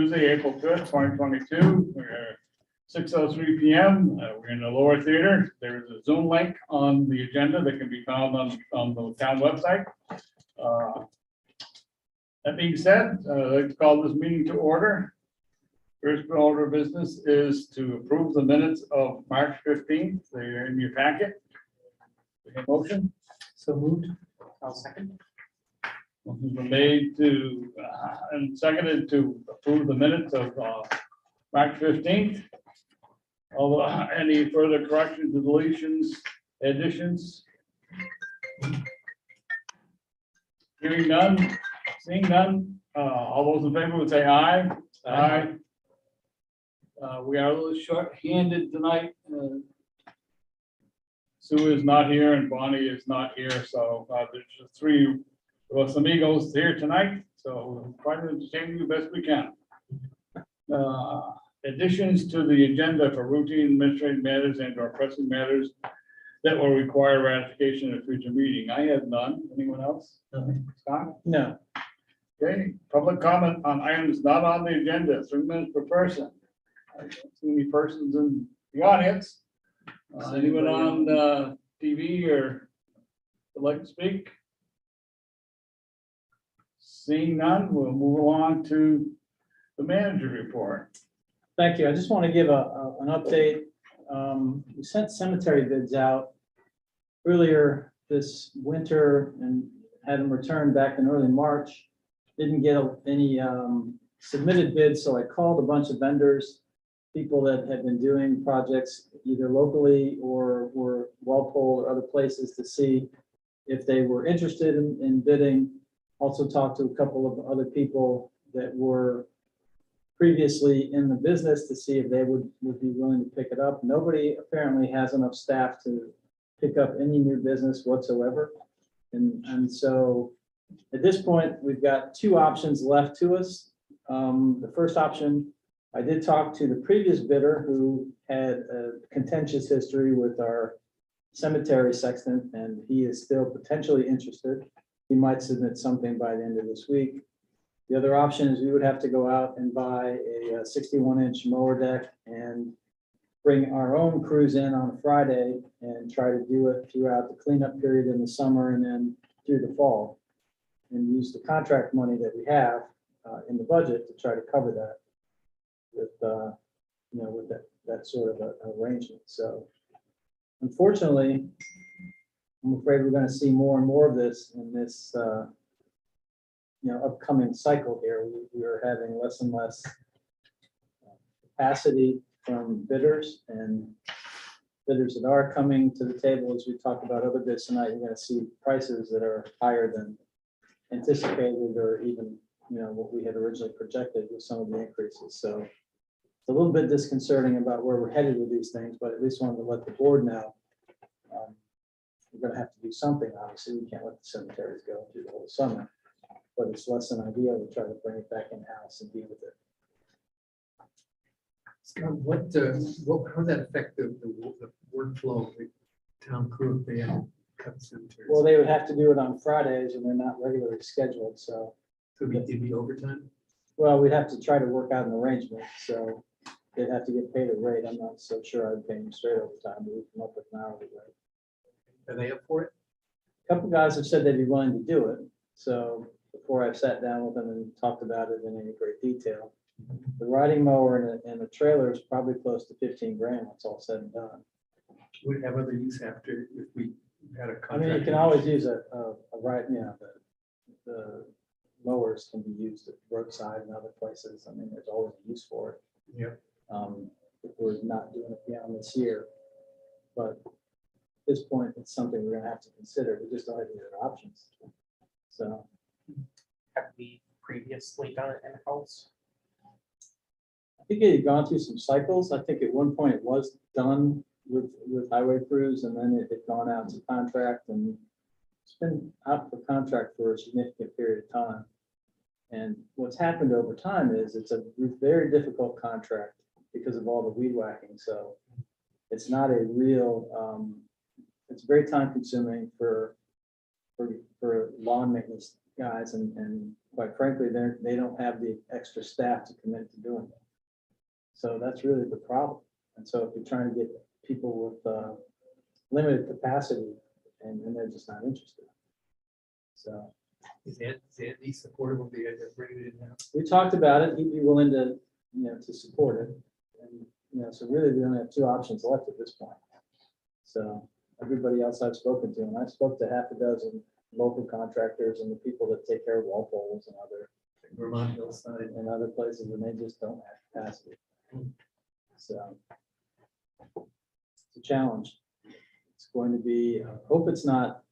Tuesday, April 5th, 2022, 6:03 p.m. We're in the lower theater. There is a Zoom link on the agenda that can be found on the town website. That being said, I'd like to call this meeting to order. First order of business is to approve the minutes of March 15th. They're in your packet. Motion? So moved. I'll second. Motion's been made to, and seconded to approve the minutes of March 15th. Although any further corrections, deletions, additions? Hearing none, seeing none, all those in favor would say aye. Aye. We are a little short-handed tonight. Sue is not here and Bonnie is not here, so there's just three Los Amigos here tonight, so we'll try to entertain you best we can. Additions to the agenda for routine administrative matters and or pressing matters that will require ratification at a future meeting. I have none. Anyone else? Scott? No. Okay, public comment on items not on the agenda, 3 minutes per person. I don't see any persons in the audience. Anyone on TV or would like to speak? Seeing none, we'll move along to the manager report. Thank you. I just want to give an update. We sent cemetery bids out earlier this winter and had them returned back in early March. Didn't get any submitted bids, so I called a bunch of vendors, people that had been doing projects either locally or were Walpole or other places to see if they were interested in bidding. Also talked to a couple of other people that were previously in the business to see if they would be willing to pick it up. Nobody apparently has enough staff to pick up any new business whatsoever. And so at this point, we've got two options left to us. The first option, I did talk to the previous bidder who had a contentious history with our cemetery sexton, and he is still potentially interested. He might submit something by the end of this week. The other option is we would have to go out and buy a 61-inch mower deck and bring our own crews in on a Friday and try to do it throughout the cleanup period in the summer and then through the fall, and use the contract money that we have in the budget to try to cover that with with that sort of arrangement. So unfortunately, I'm afraid we're going to see more and more of this in this upcoming cycle here. We are having less and less capacity from bidders, and bidders that are coming to the table, as we talk about other bids tonight, you're going to see prices that are higher than anticipated or even what we had originally projected with some of the increases. So it's a little bit disconcerting about where we're headed with these things, but at least wanted to let the board know we're going to have to do something. Obviously, we can't let the cemeteries go through the whole summer, but it's less than ideal to try to bring it back in-house and deal with it. Scott, how does that affect the workflow of the town crew if they have to cut cemeteries? Well, they would have to do it on Fridays, and they're not regularly scheduled, so. So we give you overtime? Well, we'd have to try to work out an arrangement, so they'd have to get paid a rate. I'm not so sure I'd pay them straight overtime, but we come up with an hourly rate. Are they up for it? A couple guys have said they'd be willing to do it, so before I've sat down with them and talked about it in any great detail. The riding mower and a trailer is probably close to 15 grand when it's all said and done. Would it have other use after if we had a contract? I mean, you can always use a ride, the mowers can be used at roadside and other places. I mean, there's always a use for it. Yep. If we're not doing it beyond this year, but at this point, it's something we're gonna have to consider. We just don't have any other options. So. Have we previously done it in-house? I think it had gone through some cycles. I think at one point it was done with highway crews, and then it had gone out to contract, and it's been out for contract for a significant period of time. And what's happened over time is it's a very difficult contract because of all the weed whacking. So it's not a real, it's very time consuming for lawn maintenance guys and quite frankly, they don't have the extra staff to commit to doing it. So that's really the problem. And so if you're trying to get people with limited capacity, and they're just not interested. So Is Andy supportive of the idea of bringing it in now? we talked about it. He'd be willing to, to support it. And, so really we only have two options left at this point. So everybody else I've spoken to, and I spoke to half a dozen local contractors and the people that take care of Walpole's and Vermont hillside. other places, and they just don't have capacity. So it's a challenge. It's going to be, I hope it's not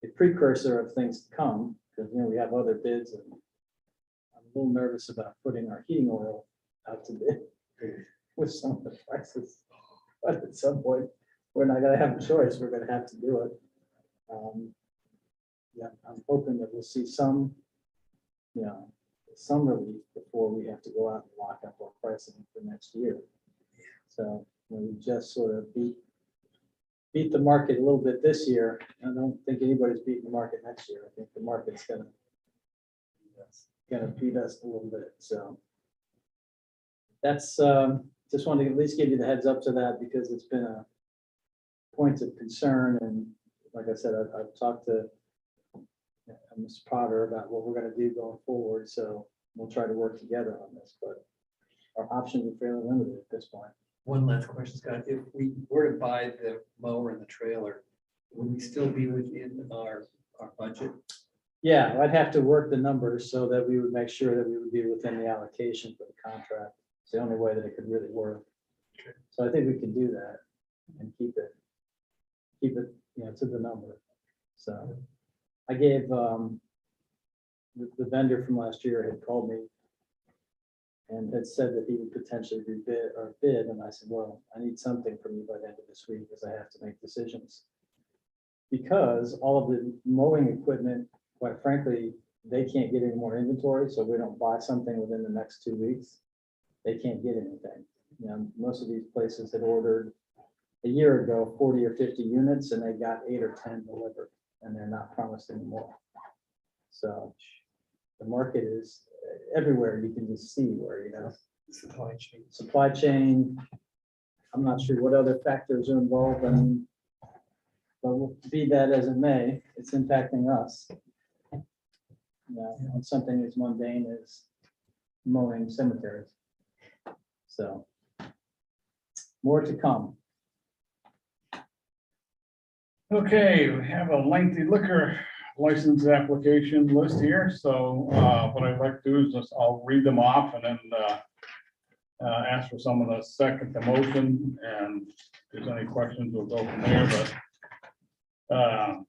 a precursor of things to come, because, we have other bids, and I'm a little nervous about putting our heating oil out to bid with some of the prices. But at some point, we're not gonna have a choice. We're gonna have to do it. Yeah, I'm hoping that we'll see some, some relief before we have to go out and lock up our pricing for next year. So we just sort of beat the market a little bit this year. I don't think anybody's beating the market next year. I think the market's gonna beat us a little bit. So that's just wanted to at least give you the heads up to that, because it's been a point of concern. And like I said, I've talked to Mr. Potter about what we're going to do going forward. So we'll try to work together on this, but our options are fairly limited at this point. One last question, Scott. If we were to buy the mower and the trailer, would we still be within our budget? Yeah, I'd have to work the numbers so that we would make sure that we would be within the allocation for the contract. It's the only way that it could really work. Okay. So I think we can do that and keep it, to the number. So I gave, the vendor from last year had called me and had said that he would potentially bid, and I said, well, I need something from you by the end of this week, because I have to make decisions. Because all of the mowing equipment, quite frankly, they can't get any more inventory, so we don't buy something within the next 2 weeks, they can't get anything. Most of these places had ordered a year ago 40 or 50 units, and they got 8 or 10 delivered, and they're not promised anymore. So the market is everywhere. You can just see where, supply chain. I'm not sure what other factors are involved, but be that as it may, it's impacting us. On something as mundane as mowing cemeteries. So more to come. Okay, we have a lengthy liquor license application list here, so what I'd like to do is just, I'll read them off and then ask for someone to second the motion, and if there's any questions, we'll go from there, but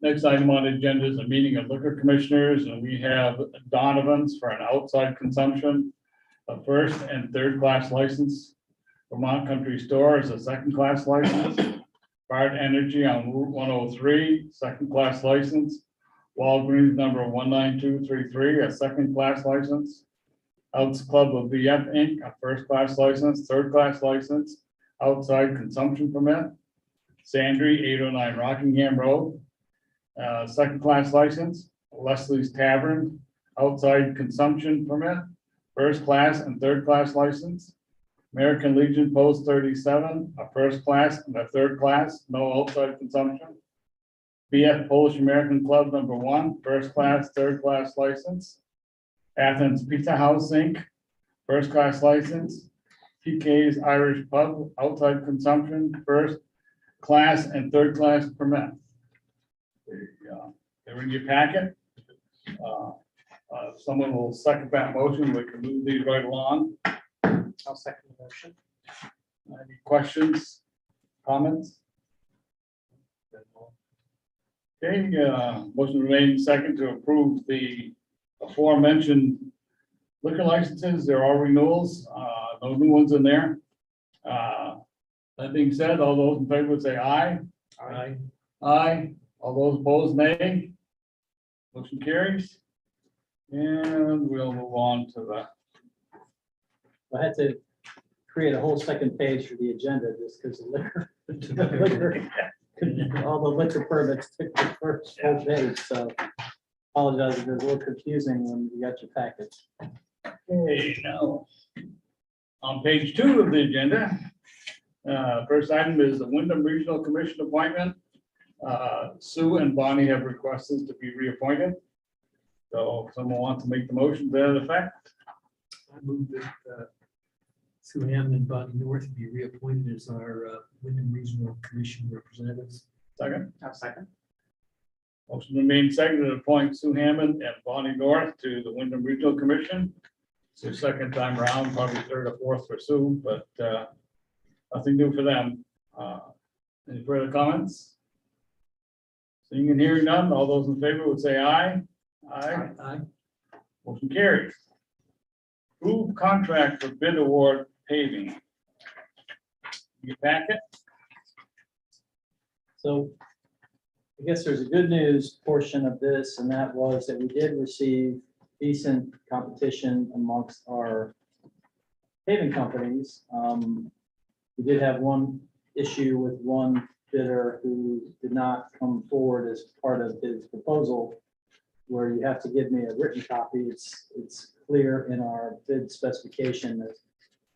next item on the agenda is a meeting of liquor commissioners, and we have Donovan's for an outside consumption, a first and third class license. Vermont Country Store is a second class license. Bard Energy on Route 103, second class license. Walgreens number 19233, a second class license. Outs Club of VF Inc., a first class license, third class license, outside consumption permit. Sandry 809 Rockingham Road, second class license. Leslie's Tavern, outside consumption permit, first class and third class license. American Legion Post 37, a first class and a third class, no outside consumption. BF Polish American Club number 1, first class, third class license. Athens Pizza House Inc., first class license. PK's Irish Pub, outside consumption, first class and third class permit. There you go. They're in your packet. Someone will second that motion. We can move these right along. I'll second the motion. Any questions, comments? Okay, motion remains second to approve the aforementioned liquor licenses. They're all renewals, no new ones in there. That being said, all those in favor would say aye. Aye. Aye. All those opposed, nay. Motion carries. And we'll move on to the I had to create a whole second page for the agenda just because all the liquor permits took the first full page, so Apologize if it was a little confusing when you got your package. Okay, now, on page 2 of the agenda, first item is the Wyndham Regional Commission appointment. Sue and Bonnie have requested to be reappointed. So if someone wants to make the motion to that effect, I move that Sue Hammond and Bonnie North be reappointed as our Wyndham Regional Commission representatives. second. I'll second. Motion been made and seconded to appoint Sue Hammond and Bonnie North to the Wyndham Regional Commission. It's their second time around, probably third or fourth for Sue, but nothing new for them. Any further comments? Seeing and hearing none, all those in favor would say aye. Aye. Aye. Motion carries. Approve contract for bid award paving. Your packet? So I guess there's a good news portion of this, and that was that we did receive decent competition amongst our paving companies. We did have one issue with one bidder who did not come forward as part of his proposal, where you have to give me a written copy. It's clear in our bid specification that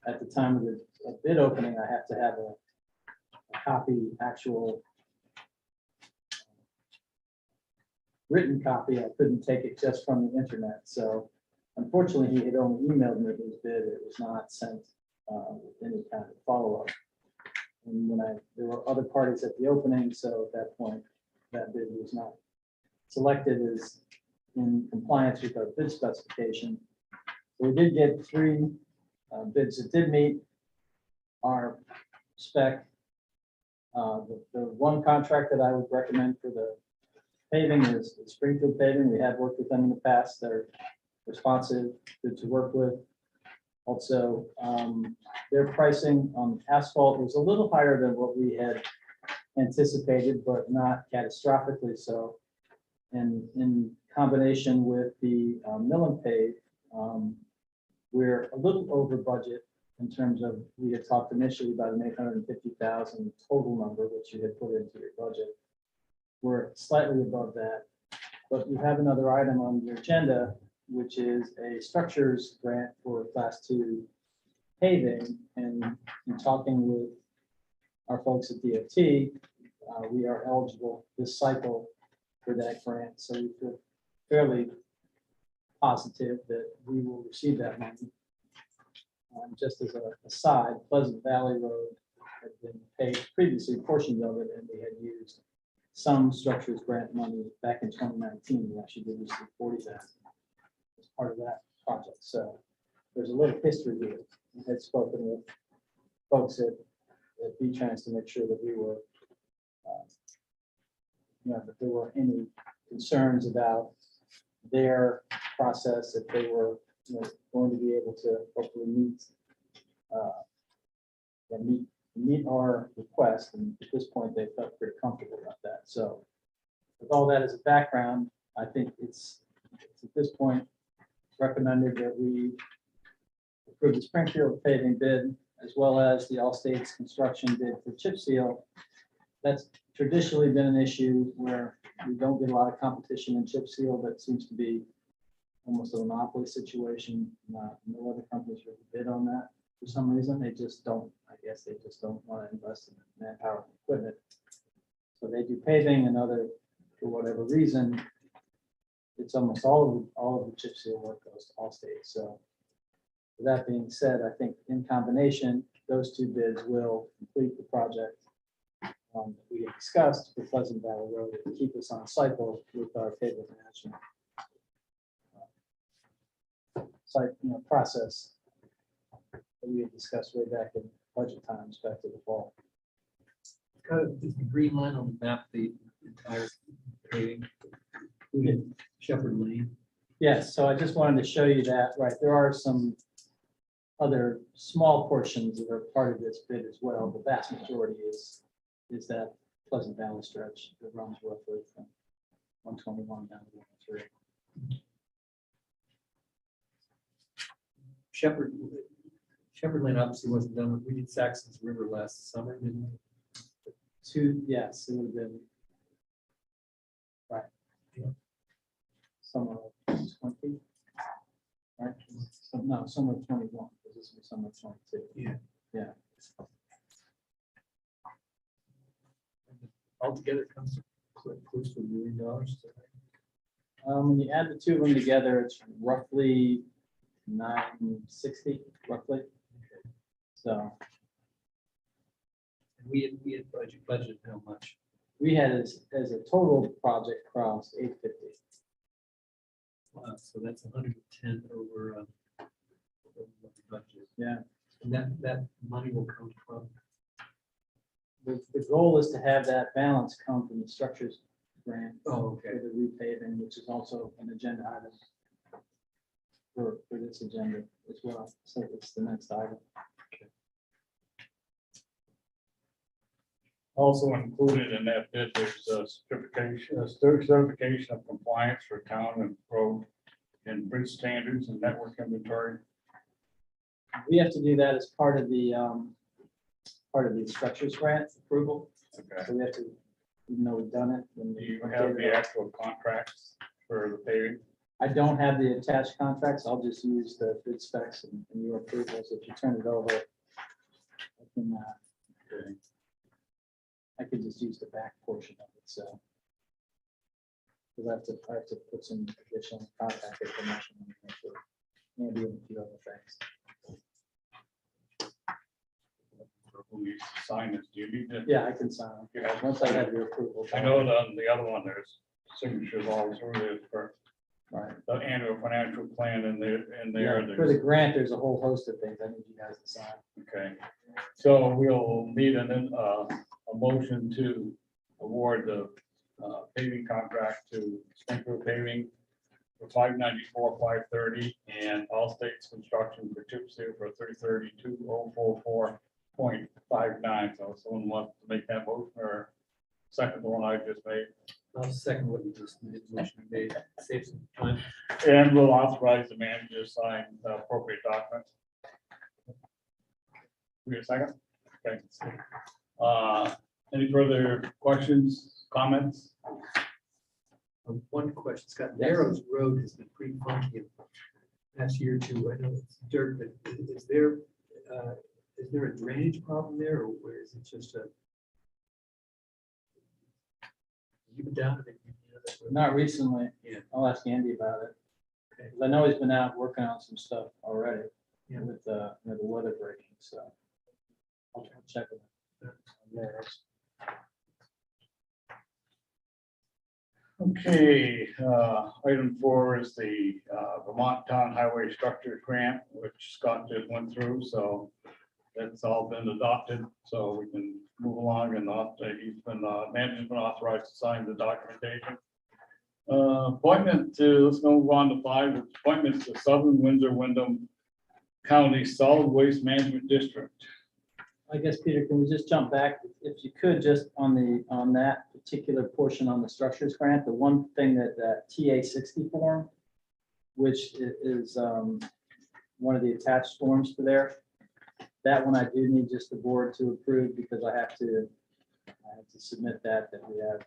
at the time of the bid opening, I have to have a copy, actual written copy. I couldn't take it just from the internet. So unfortunately, he had only emailed me his bid. It was not sent with any kind of follow-up. And there were other parties at the opening, so at that point, that bid was not selected as in compliance with our bid specification. So we did get 3 bids that did meet our spec. The one contract that I would recommend for the paving is Springfield Paving. We have worked with them in the past. They're responsive, good to work with. Also, their pricing on asphalt was a little higher than what we had anticipated, but not catastrophically so. And in combination with the mill and pave, we're a little over budget in terms of, we had talked initially about an 850,000 total number, which you had put into your budget. We're slightly above that, but you have another item on your agenda, which is a structures grant for class 2 paving. And in talking with our folks at DOT, we are eligible this cycle for that grant. So we feel fairly positive that we will receive that money. Just as an aside, Pleasant Valley Road had been paid previously, portions of it, and we had used some structures grant money back in 2019. We actually did receive 40,000 as part of that project. So there's a little history here. I had spoken with folks at V-Trans to make sure that we were, that there were any concerns about their process, if they were going to be able to hopefully meet our request. And at this point, they felt pretty comfortable about that. So with all that as a background, I think it's at this point recommended that we approve the Springfield paving bid, as well as the All States construction bid for chip seal. That's traditionally been an issue where we don't get a lot of competition in chip seal. That seems to be almost a monopoly situation. No other companies really bid on that for some reason. They just don't, I guess they just don't want to invest in manpower and equipment. So they do paving, and other, for whatever reason, it's almost all of the chip seal work goes to Allstate. So with that being said, I think in combination, those 2 bids will complete the project we had discussed for Pleasant Valley Road to keep us on cycle with our pavement management process that we had discussed way back in budget times, back to the fall. Kind of is the green line on the map, the entire paving, Shepherd Lane. Yes, so I just wanted to show you that, right, there are some other small portions that are part of this bid as well. The vast majority is that Pleasant Valley stretch that runs roughly from 121 down to 103. Shepherd Lane obviously wasn't done. We did Saxons River last summer, didn't we? Yes, it would have been. Right. Yeah. summer of 20. Right? No, summer of 21, because this will be summer of 22. Yeah. Yeah. Altogether it comes to close to $1 million. When you add the two of them together, it's roughly 960, roughly. So And we had budgeted how much? we had as a total project cost 850. Wow, so that's 110 over what the budget. Yeah. And that money will come from, The goal is to have that balance come from the structures grant oh, for okay. the repaving, which is also an agenda item for this agenda as well. So it's the next item. Also included in that bid, there's a certification of compliance for town and road and bridge standards and network inventory. We have to do that as part of the structures grant approval. Okay. So we have to, even though we've done it. when Do we you update have it. the actual contracts for the paving? I don't have the attached contracts. I'll just use the bid specs and your approvals. If you turn it over, I can, Okay. I could just use the back portion of it, so. Because I have to put some additional contact information on it for Andy and a few other things. Who needs to sign this? Do you need to? Yeah, I can sign You it. have- Once I have your approval. I know on the other one, there's signatures all through there for Right. the annual financial plan and there, Yeah, for the grant, there's a whole host of things I need you guys to sign. okay. So we'll need a motion to award the paving contract to Springfield Paving for $594,530 and All States Construction for chip seal for $332,044.59. So someone wants to make that motion or second the one I just made. I'll second what you just made, motion made, save some time. And we'll authorize the manager to sign the appropriate documents. Give me a second. Okay. Any further questions, comments? One question, Scott, Narrows Road has been pretty funky in the past year or two. I know it's dirt, but is there a drainage problem there, or where is it just a? You've been down to the. Not recently. Yeah. I'll ask Andy about it. Okay. 'Cause I know he's been out working on some stuff already Yeah. with the weather breaking, so. I'll check with him. There. Okay, item 4 is the Vermont Town Highway Structure Grant, which Scott just went through, so that's all been adopted, so we can move along and management's been authorized to sign the documentation. Appointment to, let's move on to 5, appointments to Southern Windsor-Wyndham County Solid Waste Management District. I guess, Peter, can we just jump back, if you could, just on that particular portion on the structures grant, the one thing that TA 60 form, which is one of the attached forms to there. That one I do need just the board to approve because I have to submit that we have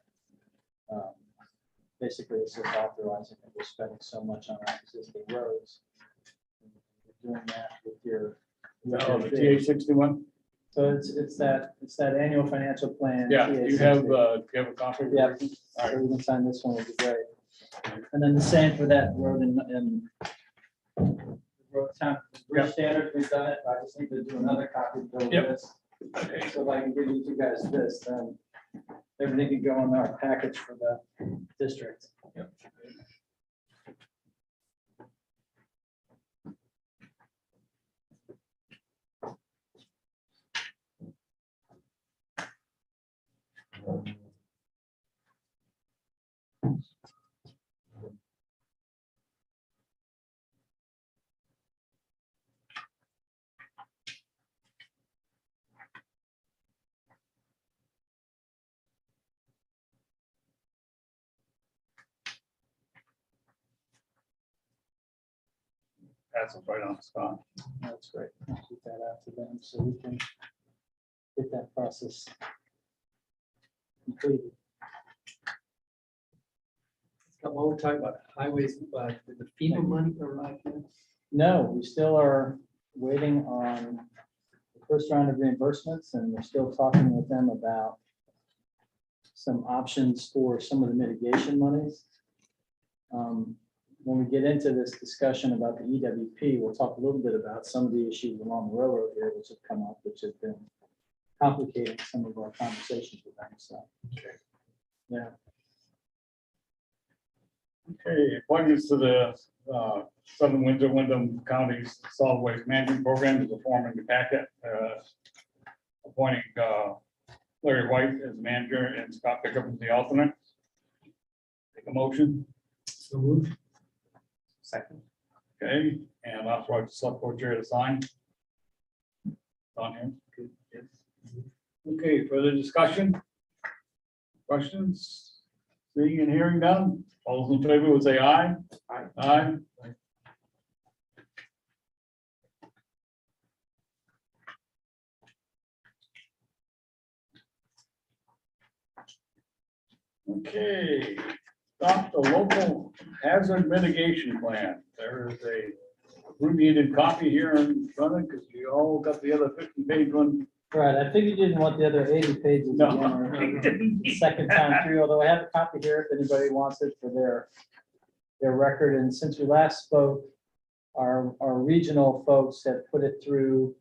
basically it's just authorizing that we're spending so much on our existing roads. We're doing that with your. The TA 61? So it's that annual financial plan. Yeah, TA you have 60. a copy? of it? Yeah, All so right. we can sign this one, would be great. And then the same for that road in road town, bridge standard, we've done it, I just need to do another copy to go with Yep. this. So if I can give you two guys this, then everything can go in our package for the district. Yep. That's right on Scott. That's great. I'll keep that out to them so we can get that process completed. While we're talking about highways, did the FEMA money arrive yet? No, we still are waiting on the first round of reimbursements, and we're still talking with them about some options for some of the mitigation monies. When we get into this discussion about the EWP, we'll talk a little bit about some of the issues along the railroad here which have come up, which have been complicating some of our conversations with them, so. Okay. Yeah. Okay, appointments to the Southern Wyndham County's Solid Waste Management Program is a form in the packet. Appointing Larry White as manager and Scott Pickup as the alternate. Take a motion, So moved. Second. okay, and authorize the select board chair to sign. On here. Good, yes. Okay, further discussion? Questions? Seeing and hearing none, all those in favor would say aye. Aye. Aye. Okay, adopt the local hazard mitigation plan. There is a abbreviated copy here in front of it, because you all got the other 50-page one. Right, I figured you didn't want the other 80 pages No. again, or the second time through, although I have a copy here if anybody wants it for their record. And since we last spoke, our regional folks have put it through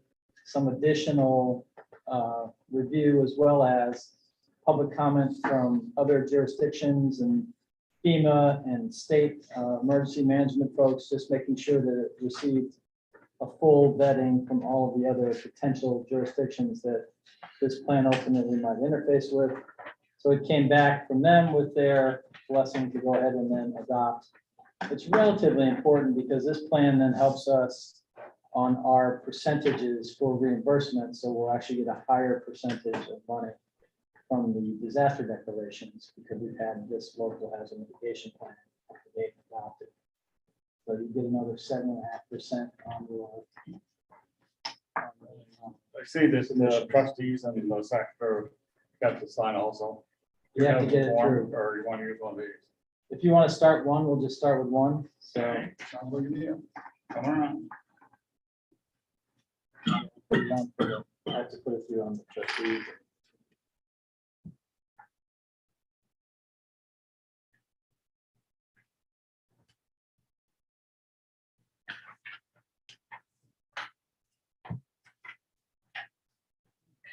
some additional review, as well as public comment from other jurisdictions and FEMA and state emergency management folks, just making sure that it received a full vetting from all of the other potential jurisdictions that this plan ultimately might interface with. So it came back from them with their blessing to go ahead and then adopt. It's relatively important because this plan then helps us on our percentages for reimbursement. So we'll actually get a higher percentage of money from the disaster declarations because we've had this local hazard mitigation plan they've adopted. So you get another 7.5% on your. I see this in the trustees and the secretary got to sign also. You have to get it Form, through. or you want to use one of these? If you want to start one, we'll just start with one. So Okay, sounds like a deal. Come around. put it on for the- I have to put it through on the trustees.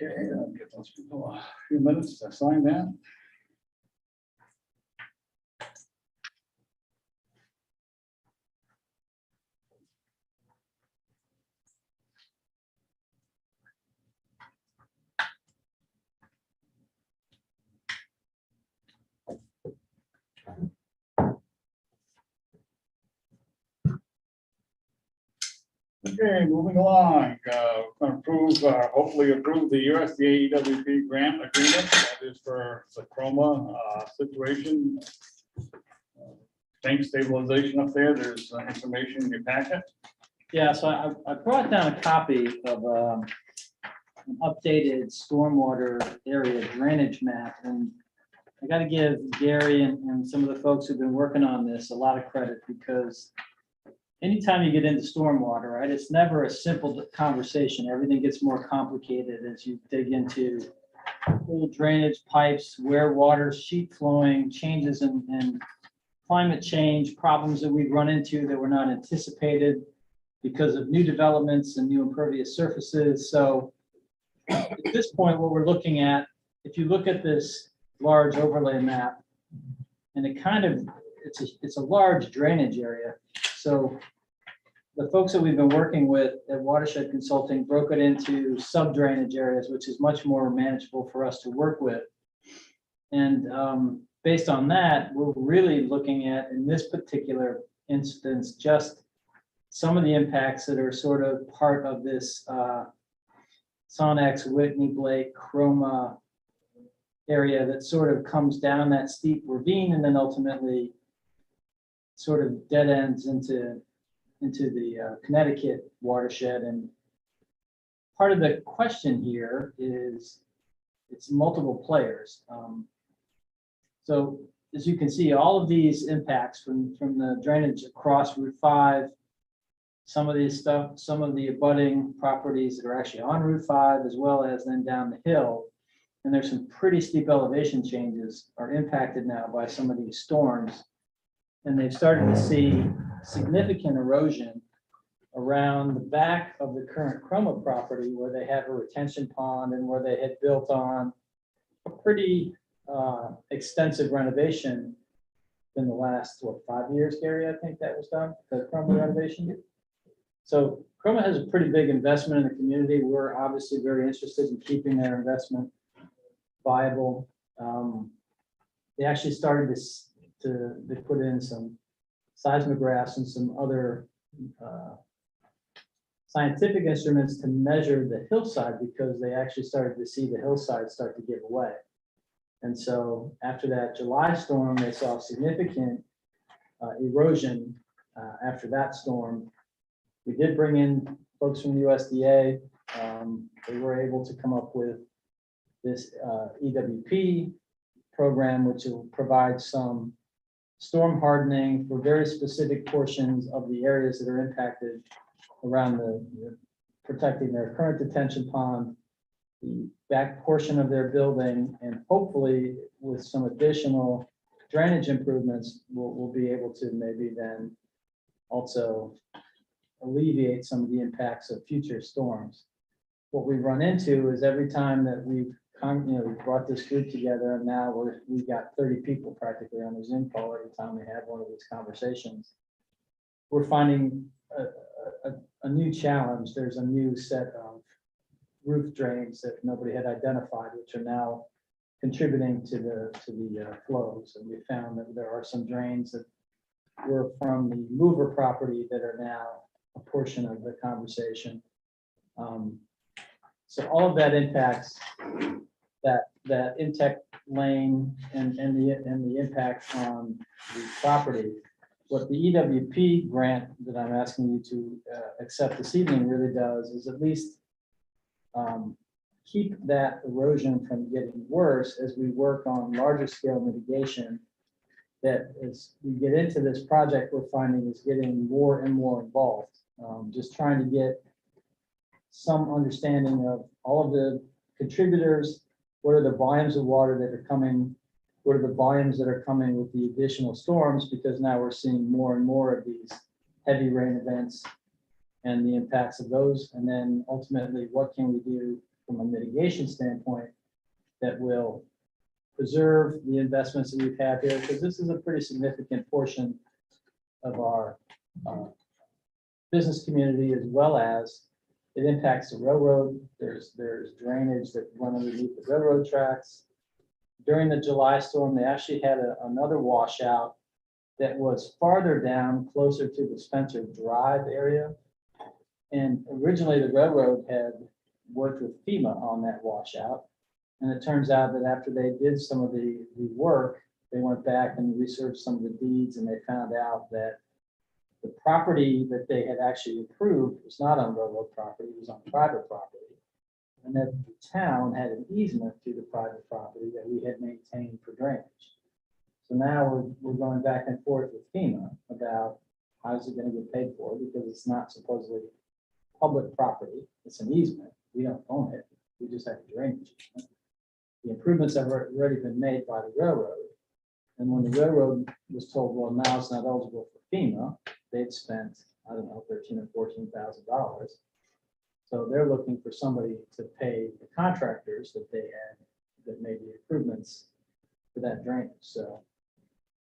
Okay, I'll give those people a few minutes to sign that. Okay, moving along, we're going to approve, hopefully approve the USDA EWP grant agreement. That is for the chroma situation. Tank stabilization up there. There's information in your packet. Yeah, so I brought down a copy of an updated stormwater area drainage map, and I got to give Gary and some of the folks who've been working on this a lot of credit, because anytime you get into stormwater, right, it's never a simple conversation. Everything gets more complicated as you dig into full drainage pipes, where water's sheet flowing, changes in climate change, problems that we've run into that were not anticipated because of new developments and new impervious surfaces. So at this point, what we're looking at, if you look at this large overlay map, and it kind of, it's a large drainage area. So the folks that we've been working with at Watershed Consulting broke it into sub drainage areas, which is much more manageable for us to work with. And based on that, we're really looking at, in this particular instance, just some of the impacts that are sort of part of this Sonex, Whitney, Blake, Chroma area that sort of comes down that steep ravine and then ultimately sort of dead ends into the Connecticut watershed. And part of the question here is it's multiple players. So as you can see, all of these impacts from the drainage across Route 5, some of these stuff, some of the abutting properties that are actually on Route 5, as well as then down the hill. And there's some pretty steep elevation changes are impacted now by some of these storms. And they've started to see significant erosion around the back of the current Chroma property where they have a retention pond and where they had built on a pretty extensive renovation in the last, 5 years, Gary, I think that was done, the Chroma renovation. So Chroma has a pretty big investment in the community. We're obviously very interested in keeping their investment viable. They actually started to put in some seismographs and some other scientific instruments to measure the hillside because they actually started to see the hillside start to give away. And so after that July storm, they saw significant erosion after that storm. We did bring in folks from the USDA. They were able to come up with this EWP program, which will provide some storm hardening for very specific portions of the areas that are impacted around the protecting their current detention pond, the back portion of their building, and hopefully with some additional drainage improvements, we'll be able to maybe then also alleviate some of the impacts of future storms. What we've run into is every time that we've brought this group together, and now we've got 30 people practically on the Zoom call every time we have one of these conversations. We're finding a new challenge. There's a new set of roof drains that nobody had identified, which are now contributing to the flows. And we found that there are some drains that were from the mover property that are now a portion of the conversation. So all of that impacts that Intech lane and the impact on the property. What the EWP grant that I'm asking you to accept this evening really does is at least keep that erosion from getting worse as we work on larger scale mitigation. That as we get into this project, we're finding is getting more and more involved. Just trying to get some understanding of all of the contributors. What are the volumes of water that are coming? What are the volumes that are coming with the additional storms? Because now we're seeing more and more of these heavy rain events and the impacts of those. And then ultimately, what can we do from a mitigation standpoint that will preserve the investments that we've had here? Because this is a pretty significant portion of our business community, as well as it impacts the railroad. There's drainage that run underneath the railroad tracks. During the July storm, they actually had another washout that was farther down, closer to the Spencer Drive area. And originally the railroad had worked with FEMA on that washout. And it turns out that after they did some of the work, they went back and researched some of the deeds, and they found out that the property that they had actually improved was not on railroad property, it was on private property. And that the town had an easement to the private property that we had maintained for drainage. So now we're going back and forth with FEMA about how's it going to get paid for, because it's not supposedly public property, it's an easement. We don't own it, we just have drainage. The improvements have already been made by the railroad. And when the railroad was told, well, now it's not eligible for FEMA, they'd spent, I don't know, $13,000 or $14,000. So they're looking for somebody to pay the contractors that they had that made the improvements for that drainage. So,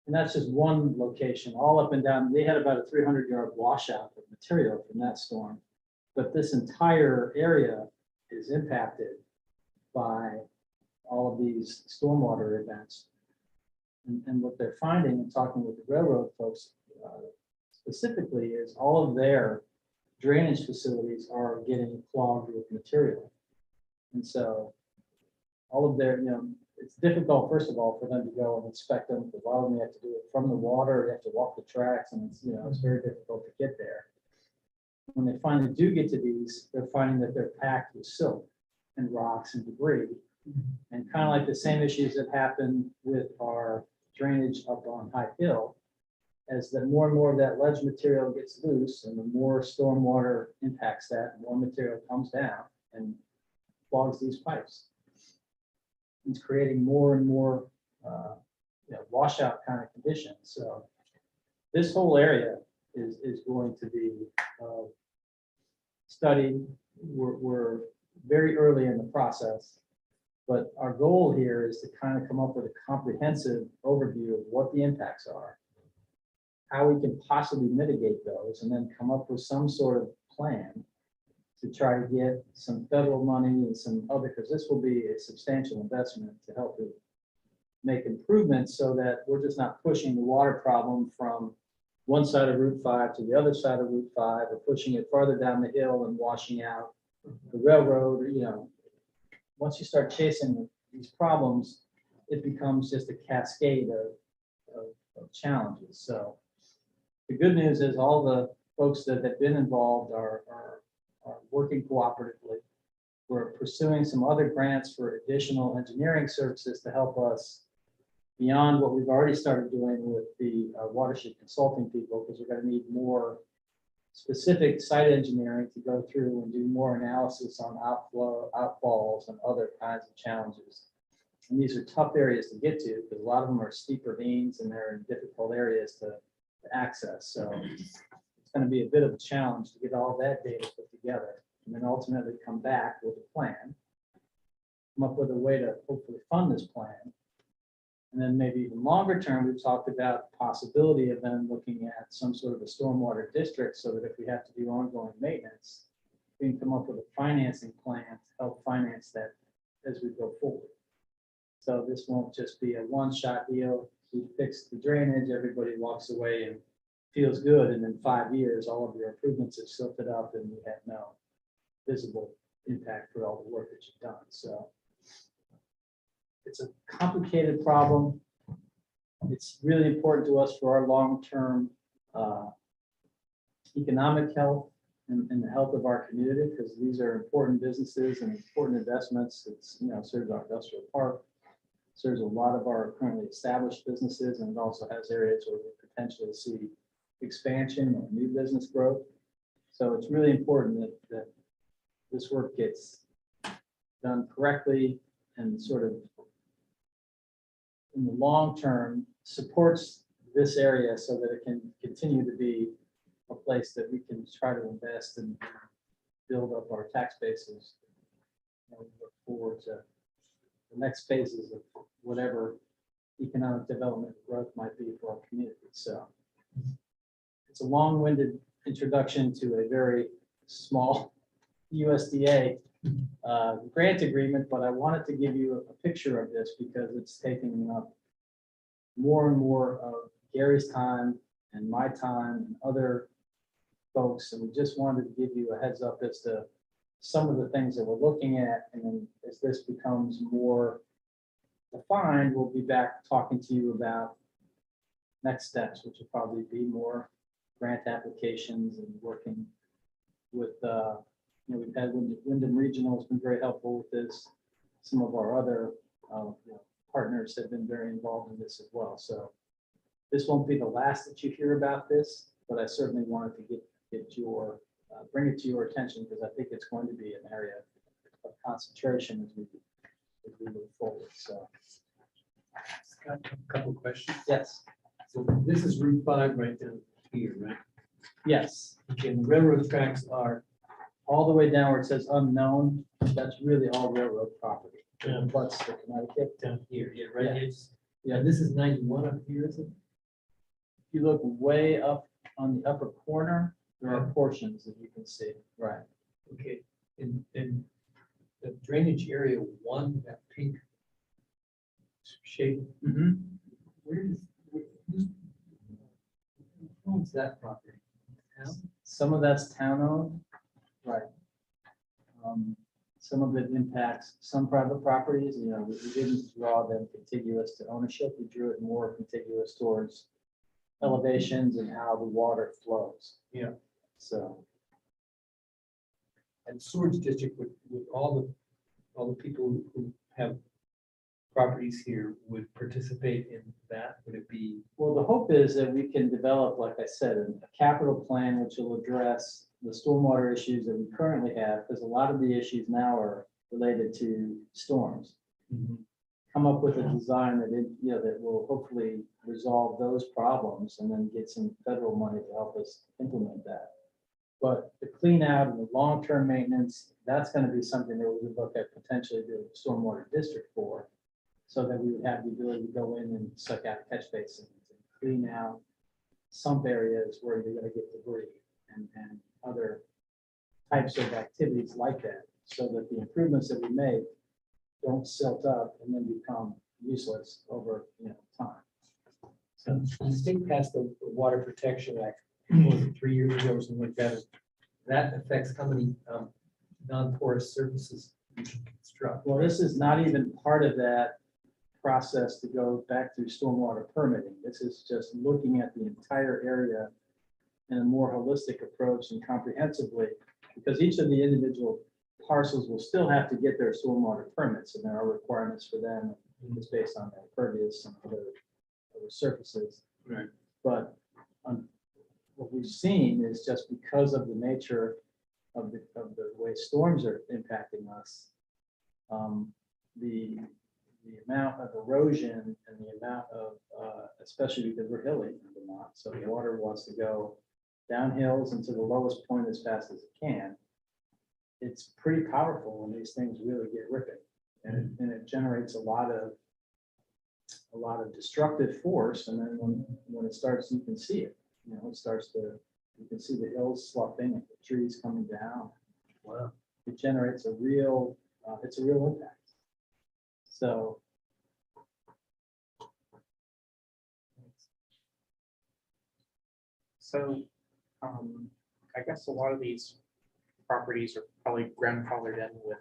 and that's just one location, all up and down. They had about a 300-yard washout of material from that storm. But this entire area is impacted by all of these stormwater events. And what they're finding and talking with the railroad folks specifically is all of their drainage facilities are getting clogged with material. And so all of their, it's difficult, first of all, for them to go and inspect them, because a lot of them have to do it from the water, they have to walk the tracks, and it's, it's very difficult to get there. When they finally do get to these, they're finding that they're packed with silt and rocks and debris. And kind of like the same issues that happened with our drainage up on High Hill. As the more and more of that ledge material gets loose and the more stormwater impacts that, more material comes down and clogs these pipes. It's creating more and more washout kind of conditions. So this whole area is going to be studied. We're very early in the process, but our goal here is to kind of come up with a comprehensive overview of what the impacts are, how we can possibly mitigate those, and then come up with some sort of plan to try to get some federal money and some other, because this will be a substantial investment to help it make improvements so that we're just not pushing the water problem from one side of Route 5 to the other side of Route 5, or pushing it farther down the hill and washing out the railroad, or, once you start chasing these problems, it becomes just a cascade of challenges. So the good news is all the folks that have been involved are working cooperatively. We're pursuing some other grants for additional engineering services to help us beyond what we've already started doing with the watershed consulting people, because we're going to need more specific site engineering to go through and do more analysis on outflow, outfalls, and other kinds of challenges. And these are tough areas to get to because a lot of them are steep ravines and they're in difficult areas to access. So it's going to be a bit of a challenge to get all that data put together and then ultimately come back with a plan, come up with a way to hopefully fund this plan. And then maybe even longer term, we've talked about the possibility of then looking at some sort of a stormwater district so that if we have to do ongoing maintenance, we can come up with a financing plan to help finance that as we go forward. So this won't just be a one-shot deal. We fix the drainage, everybody walks away and feels good, and in 5 years, all of your improvements have silted up and you have no visible impact for all the work that you've done. So it's a complicated problem. It's really important to us for our long-term economic health and the health of our community, because these are important businesses and important investments. It's, serves our industrial park, serves a lot of our currently established businesses, and it also has areas where we potentially see expansion or new business growth. So it's really important that this work gets done correctly and sort of in the long term supports this area so that it can continue to be a place that we can try to invest and build up our tax bases. And we look forward to the next phases of whatever economic development growth might be for our community. So it's a long-winded introduction to a very small USDA grant agreement, but I wanted to give you a picture of this because it's taking up more and more of Gary's time and my time and other folks, and we just wanted to give you a heads up as to some of the things that we're looking at, and then as this becomes more defined, we'll be back talking to you about next steps, which will probably be more grant applications and working with we've had Wyndham Regional has been very helpful with this. Some of our other partners have been very involved in this as well. So this won't be the last that you hear about this, but I certainly wanted to get your bring it to your attention because I think it's going to be an area of concentration as we move forward. So, Got a couple of questions. yes, So this is Route 5 right down here, right? yes, Okay, and the railroad tracks are, all the way down where it says unknown. That's really all railroad property. Yeah. Plus the Connecticut. down here, yeah, right? Yeah. It's, yeah, this is 91 up here, is it? If you look way up on the upper corner, there are Yeah. portions that you can see. Right. Okay, and the drainage area 1, that pink shape, who owns that property? Town? Some of that's town owned. Right. Some of it impacts some private properties. We didn't draw them contiguous to ownership. We drew it more contiguous towards elevations and how the water flows. Yeah. So, And sewage district with all the people who have properties here would participate in that? Would it be? Well, the hope is that we can develop, like I said, a capital plan which will address the stormwater issues that we currently have, because a lot of the issues now are related to storms. Come up with a design that, that will hopefully resolve those problems and then get some federal money to help us implement that. But the clean out and the long-term maintenance, that's going to be something that we would look at potentially the stormwater district for, so that we would have the ability to go in and suck out catch basins and clean out sump areas where you're going to get debris and other types of activities like that, so that the improvements that we make don't silt up and then become useless over time. So the state passed the Water Protection Act more than 3 years ago, or something like that. That affects how many non-porous surfaces you can construct. Well, this is not even part of that process to go back through stormwater permitting. This is just looking at the entire area in a more holistic approach and comprehensively, because each of the individual parcels will still have to get their stormwater permits, and there are requirements for them. It's based on their pervious and other surfaces. Right. But what we've seen is just because of the nature of the way storms are impacting us, the amount of erosion and the amount of, especially because we're hilly in Vermont, so the water wants to go down hills and to the lowest point as fast as it can. It's pretty powerful when these things really get ripping, and it generates a lot of destructive force. And then when it starts, you can see it. It starts to, you can see the hills sloughing and the trees coming down. Wow. It generates a real, it's a real impact. So. So, I guess a lot of these properties are probably grandfathered in with,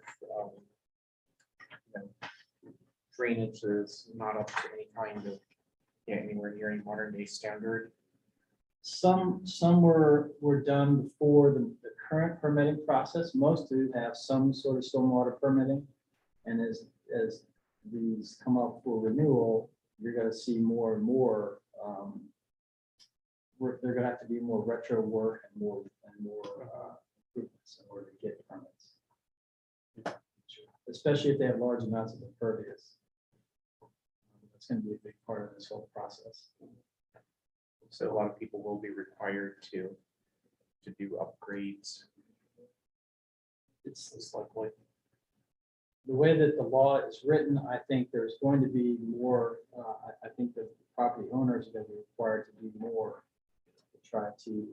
drainage that is not up to any kind of, anywhere near any modern day standard. Some were done before the current permitting process. Most do have some sort of stormwater permitting. And as these come up for renewal, you're gonna see more and more, they're gonna have to be more retro work and more improvements in order to get permits. Especially if they have large amounts of impervious. That's gonna be a big part of this whole process. So a lot of people will be required to do upgrades. It's likely. The way that the law is written, I think there's going to be more, I think that the property owners are going to be required to do more to try to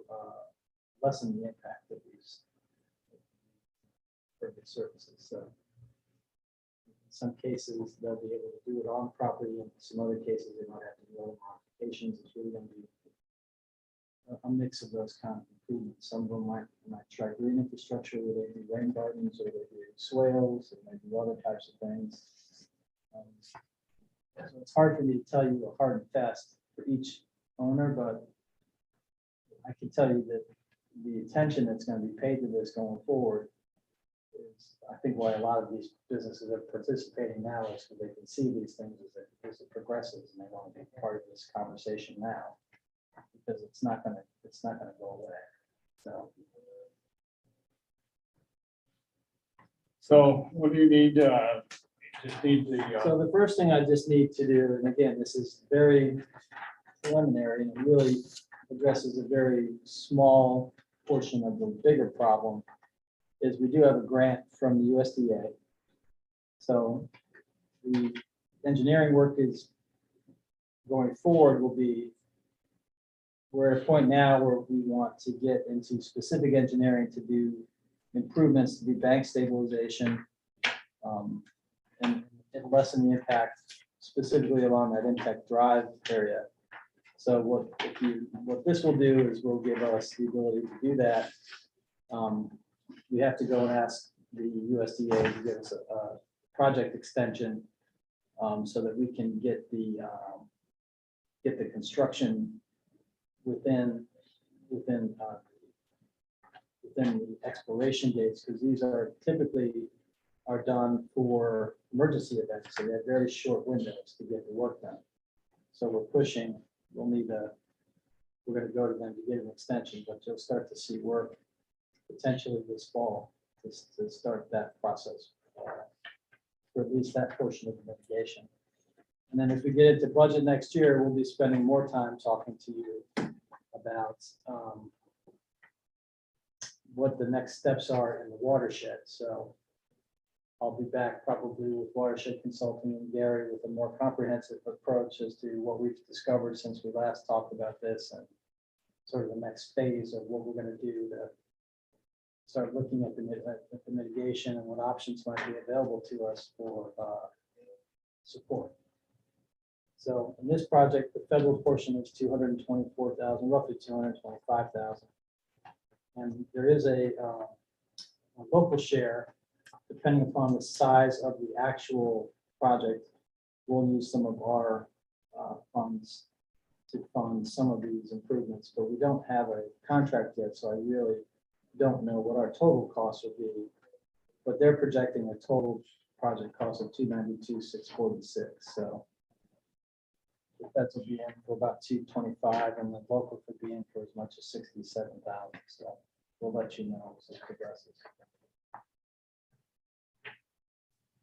lessen the impact of these impervious surfaces. So in some cases, they'll be able to do it on property, and in some other cases, they might have to do other modifications. It's really going to be a mix of those kind of improvements. Some of them might try green infrastructure, where they do rain gardens, or they do swales, and they do other types of things. So it's hard for me to tell you a hard and fast for each owner, but I can tell you that the attention that's going to be paid to this going forward is, I think, why a lot of these businesses are participating now, is because they can see these things as it progresses, and they want to be part of this conversation now, because it's not gonna go away. So what do you need? Just need the, So the first thing I just need to do, and again, this is very preliminary, and it really addresses a very small portion of the bigger problem, is we do have a grant from the USDA. So the engineering work is going forward will be, we're at a point now where we want to get into specific engineering to do improvements to do bank stabilization, and lessen the impact specifically along that impact drive area. So what this will do is will give us the ability to do that. We have to go and ask the USDA to give us a project extension, so that we can get the construction within the expiration dates, because these are typically are done for emergency events, so they have very short windows to get the work done. So we're pushing, we're gonna go to them to get an extension, but you'll start to see work potentially this fall to start that process. For at least that portion of the mitigation. And then as we get into budget next year, we'll be spending more time talking to you about what the next steps are in the watershed. So I'll be back probably with watershed consulting and Gary with a more comprehensive approach as to what we've discovered since we last talked about this and sort of the next phase of what we're going to do to start looking at the mitigation and what options might be available to us for support. So in this project, the federal portion is 224,000, roughly 225,000. And there is a local share, depending upon the size of the actual project. We'll use some of our funds to fund some of these improvements, but we don't have a contract yet, so I really don't know what our total cost will be. But they're projecting a total project cost of 292,646. So the feds will be in for about 225, and the local could be in for as much as 67,000. So we'll let you know as it progresses.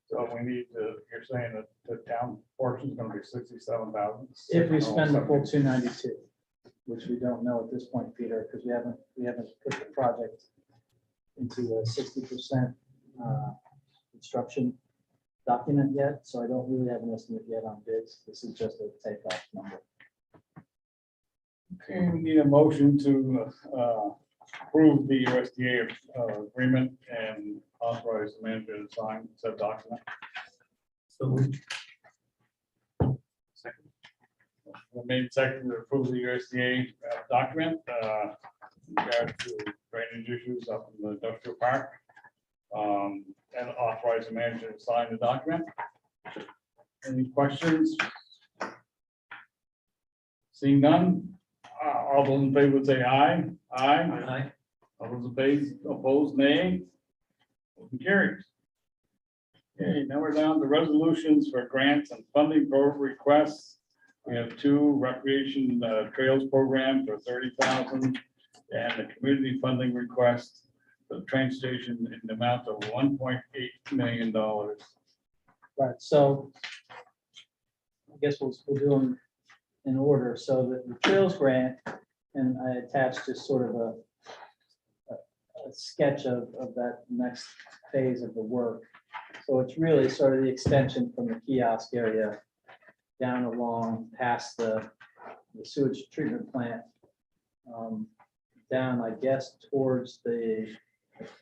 So we need to, you're saying that the town portion is gonna be 67,000? If we spend the full 292, which we don't know at this point, Peter, because we haven't put the project into a 60% construction document yet, so I don't really have an estimate yet on bids. This is just a takeoff number. Okay, we need a motion to approve the USDA agreement and authorize the manager to sign said document. So moved. We made second to approve the USDA document in regard to drainage issues up in the industrial park. And authorize the manager to sign the document. Any questions? Seeing none, all those in favor would say aye. Aye. Aye. All those opposed, nay. Motion carries. Okay, now we're down to resolutions for grants and funding program requests. We have two recreation trails program for 30,000 and a community funding request for the train station in the amount of $1.8 million. Right, so I guess we'll do them in order. So the trails grant, and I attached just sort of a sketch of that next phase of the work. So it's really sort of the extension from the kiosk area down along past the sewage treatment plant, down, I guess, towards the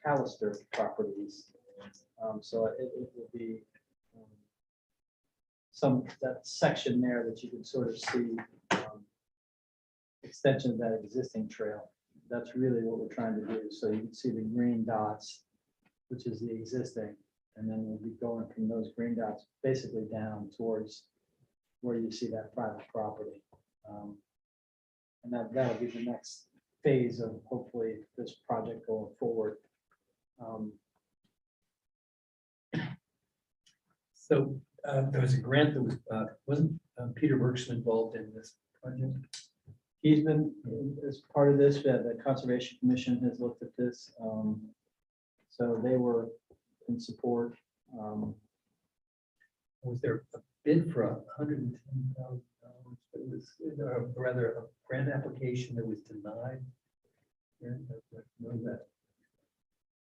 Callister properties. So it will be that section there that you can sort of see extension of that existing trail. That's really what we're trying to do. So you can see the green dots, which is the existing, and then we'll be going from those green dots basically down towards where you see that private property. And that'll be the next phase of hopefully this project going forward. So there was a grant that was, wasn't Peter Bergson involved in this project? He's been, as part of this, the Conservation Commission has looked at this. So they were in support. Was there a bid for $110,000? It was rather a grant application that was denied. Know that.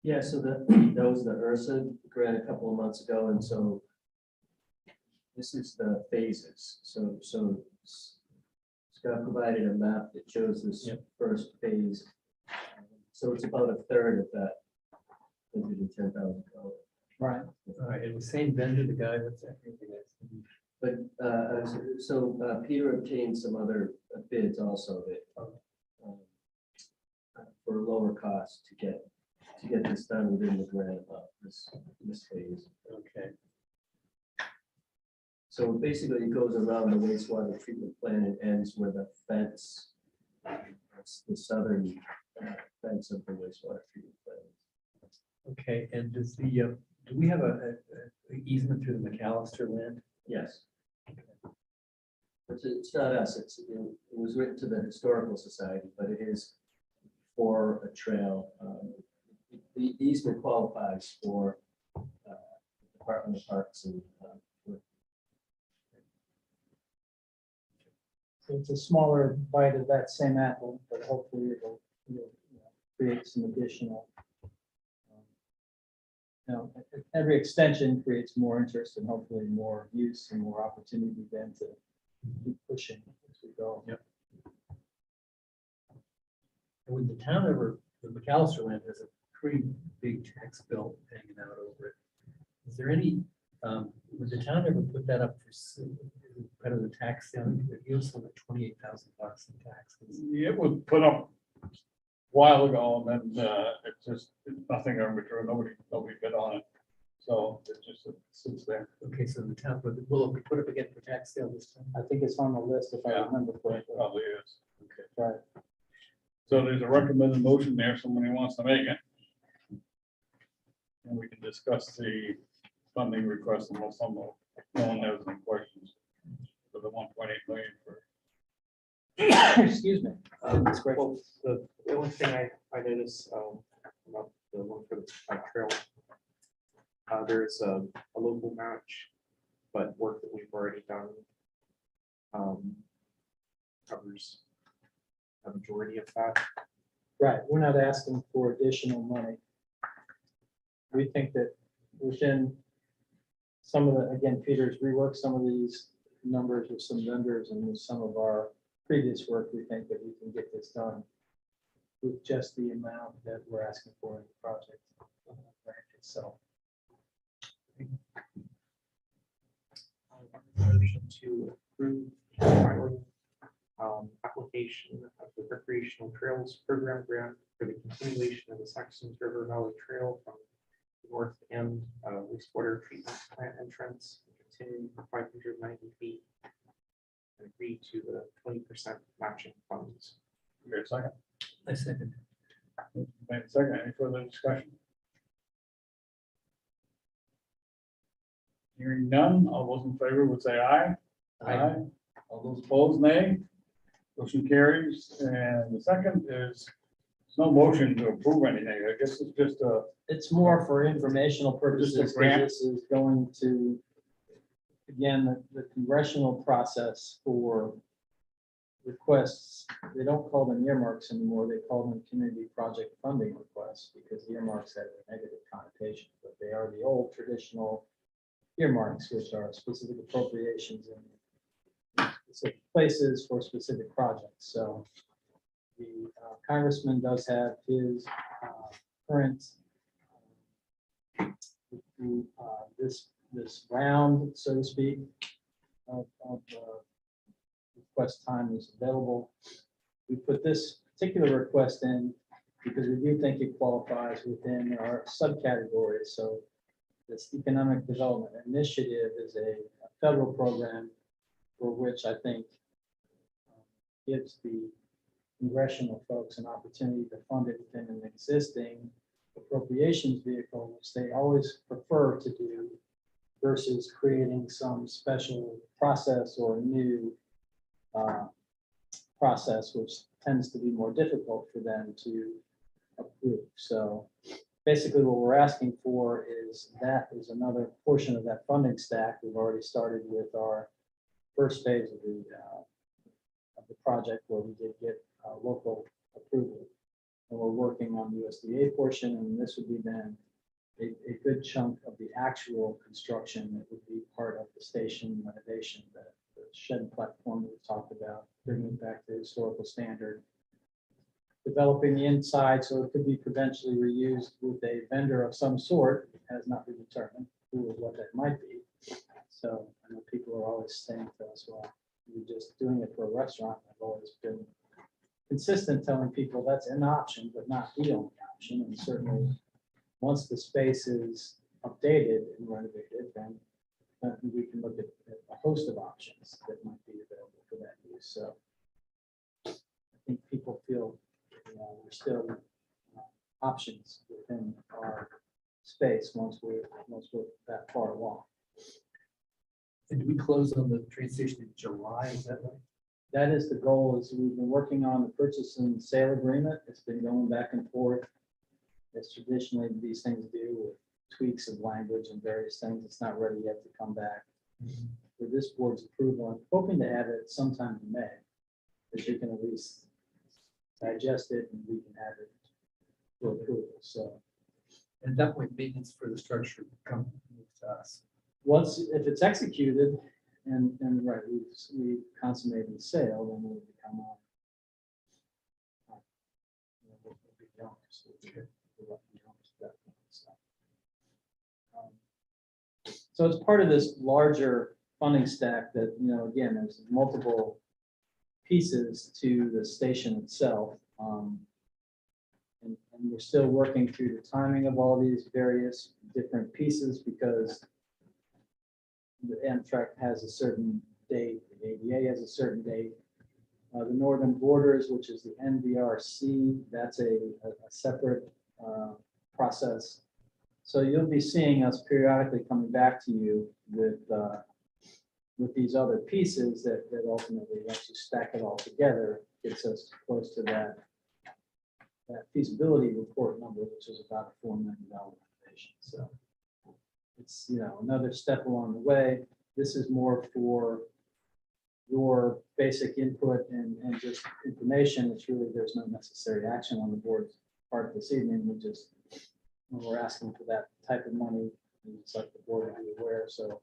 Yeah, so that was the URSA grant a couple of months ago, and so this is the phases. So Scott provided a map that shows this Yep. first phase. So it's about a third of that $110,000. Right. All right, it was same vendor, the guy that's. But Peter obtained some other bids also that for lower cost to get this done within the grant amount, this phase. Okay. So basically it goes around the wastewater treatment plant and ends where the fence, that's the southern fence of the wastewater treatment plant. Okay, and does the Do we have a easement through the McAllister land? Yes. It's not us, it was written to the Historical Society, but it is for a trail. The easement qualifies for Department of Parks and So it's a smaller bite of that same apple, but hopefully it'll create some additional. Every extension creates more interest and hopefully more use and more opportunity then to keep pushing as we go. Yep. And would the town ever, the McAllister land has a pretty big tax bill hanging out over it. Is there any, would the town ever put that up for kind of the tax down? It gives them like $28,000 in taxes. It was put up a while ago, and then it's just nothing ever returned. Nobody bid on it. So it just sits there. Okay, so the town, will it be put up again for tax sale this time? I think it's on the list if I Yeah. remember It correctly. probably is. Okay. Right. So there's a recommended motion there. Somebody wants to make it. And we can discuss the funding request and no one has any questions for the 1.8 million for. Excuse me. That's great. Well, the only thing I noticed about the one for the bike trail, there's a local match, but work that we've already done covers a majority of that. Right, we're not asking for additional money. We think that within some of the, again, Peter's reworked some of these numbers with some vendors and with some of our previous work, we think that we can get this done with just the amount that we're asking for in the project grant itself. Motion to approve the filing, application of the Recreational Trails Program grant for the continuation of the Saxons River Valley Trail from the north end wastewater treatment plant entrance, continuing for 590 feet, and agree to the 20% matching funds. Here, a second. I second. Made a second. Any further discussion? Hearing none, all those in favor would say aye. Aye. All those opposed, nay. Motion carries. And the second is, there's no motion to approve anything. I guess it's just a, It's more for informational purposes. Just a 'cause grant. This is going to, again, the congressional process for requests. They don't call them earmarks anymore. They call them community project funding requests because earmarks have a negative connotation, but they are the old traditional earmarks, which are specific appropriations in specific places for specific projects. So the congressman does have his current this round, so to speak, of request time is available. We put this particular request in because we do think it qualifies within our subcategories. So this economic development initiative is a federal program for which I think gives the congressional folks an opportunity to fund it within an existing appropriations vehicle, which they always prefer to do versus creating some special process or new process, which tends to be more difficult for them to approve. So basically what we're asking for is another portion of that funding stack. We've already started with our first phase of the project where we did get local approval. And we're working on the USDA portion, and this would be then a good chunk of the actual construction that would be part of the station renovation, the shed platform we talked about, bringing it back to historical standard, developing the inside so it could be potentially reused with a vendor of some sort. It has not been determined who or what that might be. So I know people are always saying to us, well, you're just doing it for a restaurant. I've always been consistent telling people that's an option, but not the only option. And certainly once the space is updated and renovated, then we can look at a host of options that might be available for that use. So I think people feel there's still options within our space once we're that far along. And do we close on the train station in July? Is that right? That is the goal, is we've been working on the purchase and sale agreement. It's been going back and forth. As traditionally these things do, with tweaks of language and various things. It's not ready yet to come back for this board's approval. I'm hoping to have it sometime in May, that you can at least digest it and we can have it for approval. So At that point, maintenance for the structure comes to us. once, if it's executed and right, we consummate the sale, then we'll become on. We'll be the owners, so we'll let the owners at that point, so. So it's part of this larger funding stack that, again, there's multiple pieces to the station itself. And we're still working through the timing of all these various different pieces because the Amtrak has a certain date, the ADA has a certain date. The Northern Borders, which is the NVRC, that's a separate process. So you'll be seeing us periodically coming back to you with these other pieces that ultimately, once you stack it all together, gets us close to that feasibility report number, which is about a $4 million renovation. So it's, another step along the way. This is more for your basic input and just information. It's really, there's no necessary action on the board's part this evening. We're asking for that type of money. It's like the board to be aware. So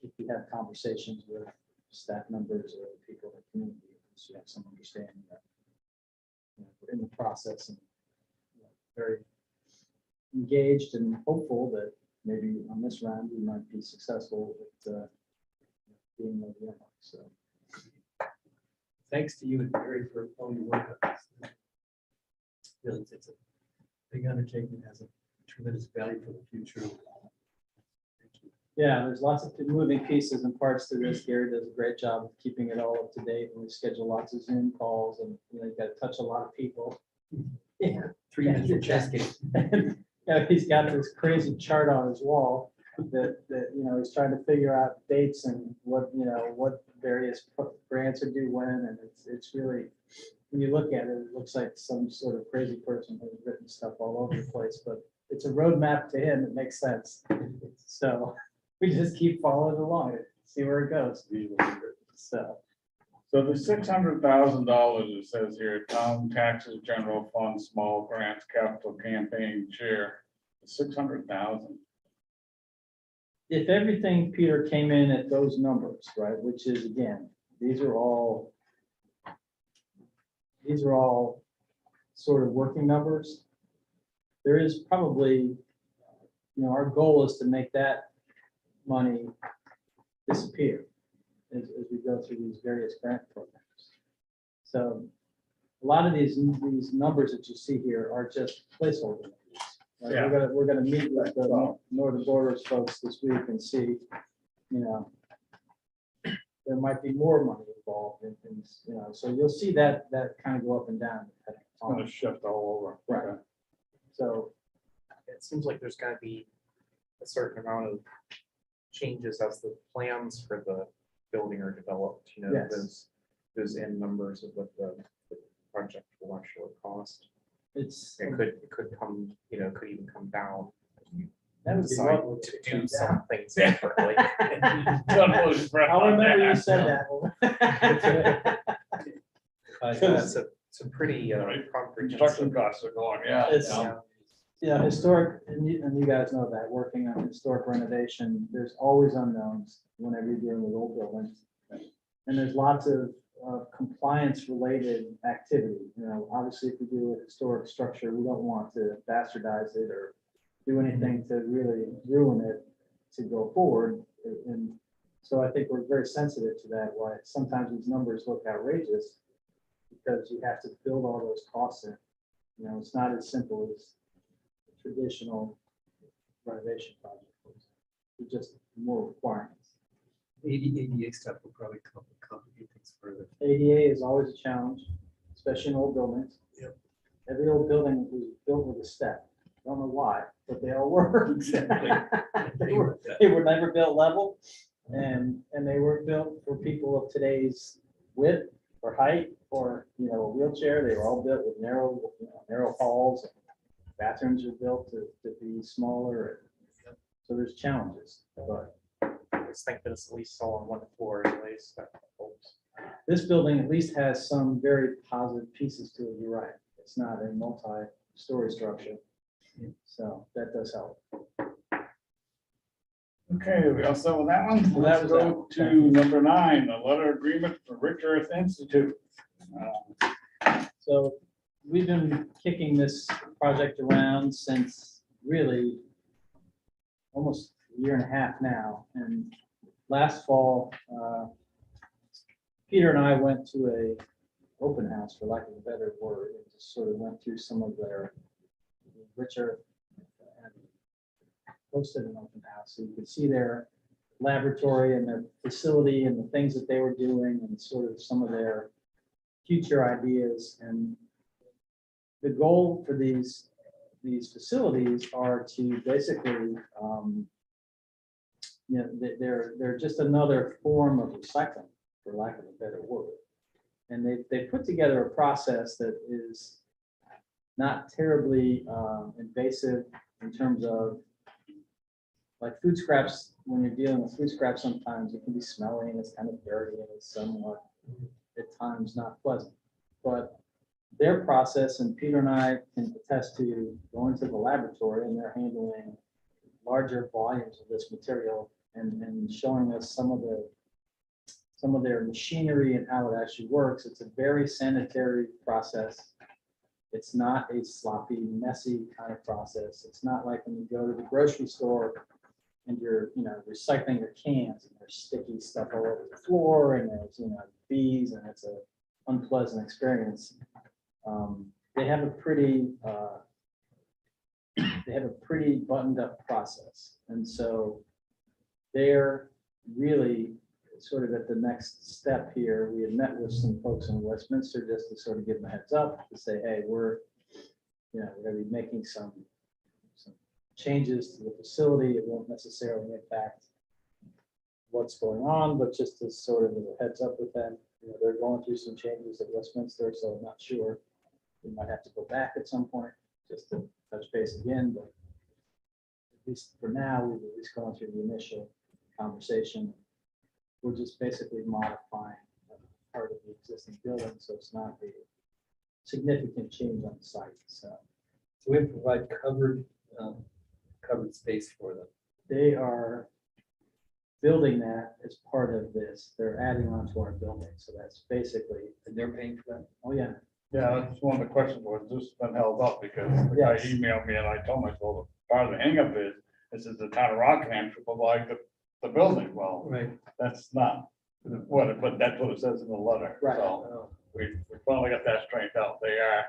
if you have conversations with staff members or people in the community, so you have some understanding that we're in the process and very engaged and hopeful that maybe on this round we might be successful with being able to work. So Thanks to you and Barry for all your work on this. Really, it's a big undertaking, has a tremendous value for the future. Thank you. yeah, there's lots of moving pieces and parts to this. Gary does a great job of keeping it all up to date, and we schedule lots of Zoom calls, and you got to touch a lot of people. Yeah. 3-minute chess game. Yeah, he's got this crazy chart on his wall that he's trying to figure out dates and what various grants are due when, and it's really, when you look at it, it looks like some sort of crazy person who's written stuff all over the place, but it's a roadmap to him. It makes sense. So we just keep following along it, see where it goes. So the $600,000 it says here, town taxes, general fund, small grants, capital campaign share, 600,000. If everything, Peter, came in at those numbers, right, which is, again, these are all sort of working numbers. There is probably, our goal is to make that money disappear as we go through these various grant programs. So a lot of these numbers that you see here are just placeholder numbers. Right? Yeah. We're gonna meet with the Northern Borders folks this week and see, there might be more money involved in things, so you'll see that kind of go up and down. It's going to shift all over. Right. Okay. So, It seems like there's gotta be a certain amount of changes as the plans for the building are developed, Yes. those end numbers of what the project will actually cost. it's, It could come, could even come down. that would be Decide lovely to come do some down. things differently. I'll remember you said that. It's a pretty Construction comprehensive. costs are going, yeah. It's- yeah. Historic, and you guys know that, working on historic renovation, there's always unknowns whenever you're dealing with old buildings. And there's lots of compliance-related activity. Obviously, if we do a historic structure, we don't want to bastardize it or do anything to really ruin it to go forward. And so I think we're very sensitive to that, why sometimes these numbers look outrageous because you have to build all those costs in. It's not as simple as traditional renovation project. It's just more requirements. ADA stuff will probably complicate things further. ADA is always a challenge, especially in old buildings. Yep. Every old building was built with a step. Don't know why. but they all were. They were never built level, and they were built for people of today's width or height, or, you know, a wheelchair. They were all built with narrow halls. Bathrooms are built to be smaller, so there's challenges, but I just think that it's at least all on one floor at least. That helps. this building at least has some very positive pieces to it. You're right. It's not a multi-story structure. So that does help. Okay, we all set with that one? Well, that Let's was go that. to number 9, the letter agreement for Rich Earth Institute. So we've been kicking this project around since really almost a year and a half now. And last fall, Peter and I went to a open house, for lack of a better word, and just sort of went through some of their richer and hosted an open house. So you could see their laboratory and their facility and the things that they were doing and sort of some of their future ideas. And the goal for these facilities are to basically, they're just another form of recycling, for lack of a better word. And they put together a process that is not terribly invasive in terms of, like, food scraps. When you're dealing with food scraps, sometimes it can be smelly and it's kind of dirty and it's somewhat at times not pleasant. But their process, and Peter and I can attest to going to the laboratory, and they're handling larger volumes of this material and showing us some of their machinery and how it actually works. It's a very sanitary process. It's not a sloppy, messy kind of process. It's not like when you go to the grocery store and you're, recycling your cans and there's sticky stuff all over the floor and there's, bees, and it's an unpleasant experience. They have a pretty buttoned up process. And so they're really sort of at the next step here. We had met with some folks in Westminster just to sort of give them a heads up to say, hey, we're going to be making some changes to the facility. It won't necessarily impact what's going on, but just to sort of a heads up with them. They're going through some changes at Westminster, so I'm not sure. We might have to go back at some point just to touch base again, but at least for now, we've at least gone through the initial conversation. We're just basically modifying part of the existing building, so it's not a significant change on the site. So we provide covered space for them. they are building that as part of this. They're adding on to our building, so that's basically, And they're paying for that? oh yeah, Yeah, that's one of the questions was, this has been held up because the guy Yes. emailed me and I told him, well, part of the hangup is, this is the town of Rockingham should provide the building. Well, Right. that's not but that's what it says in the letter. Right. So we finally got that straightened out. They are,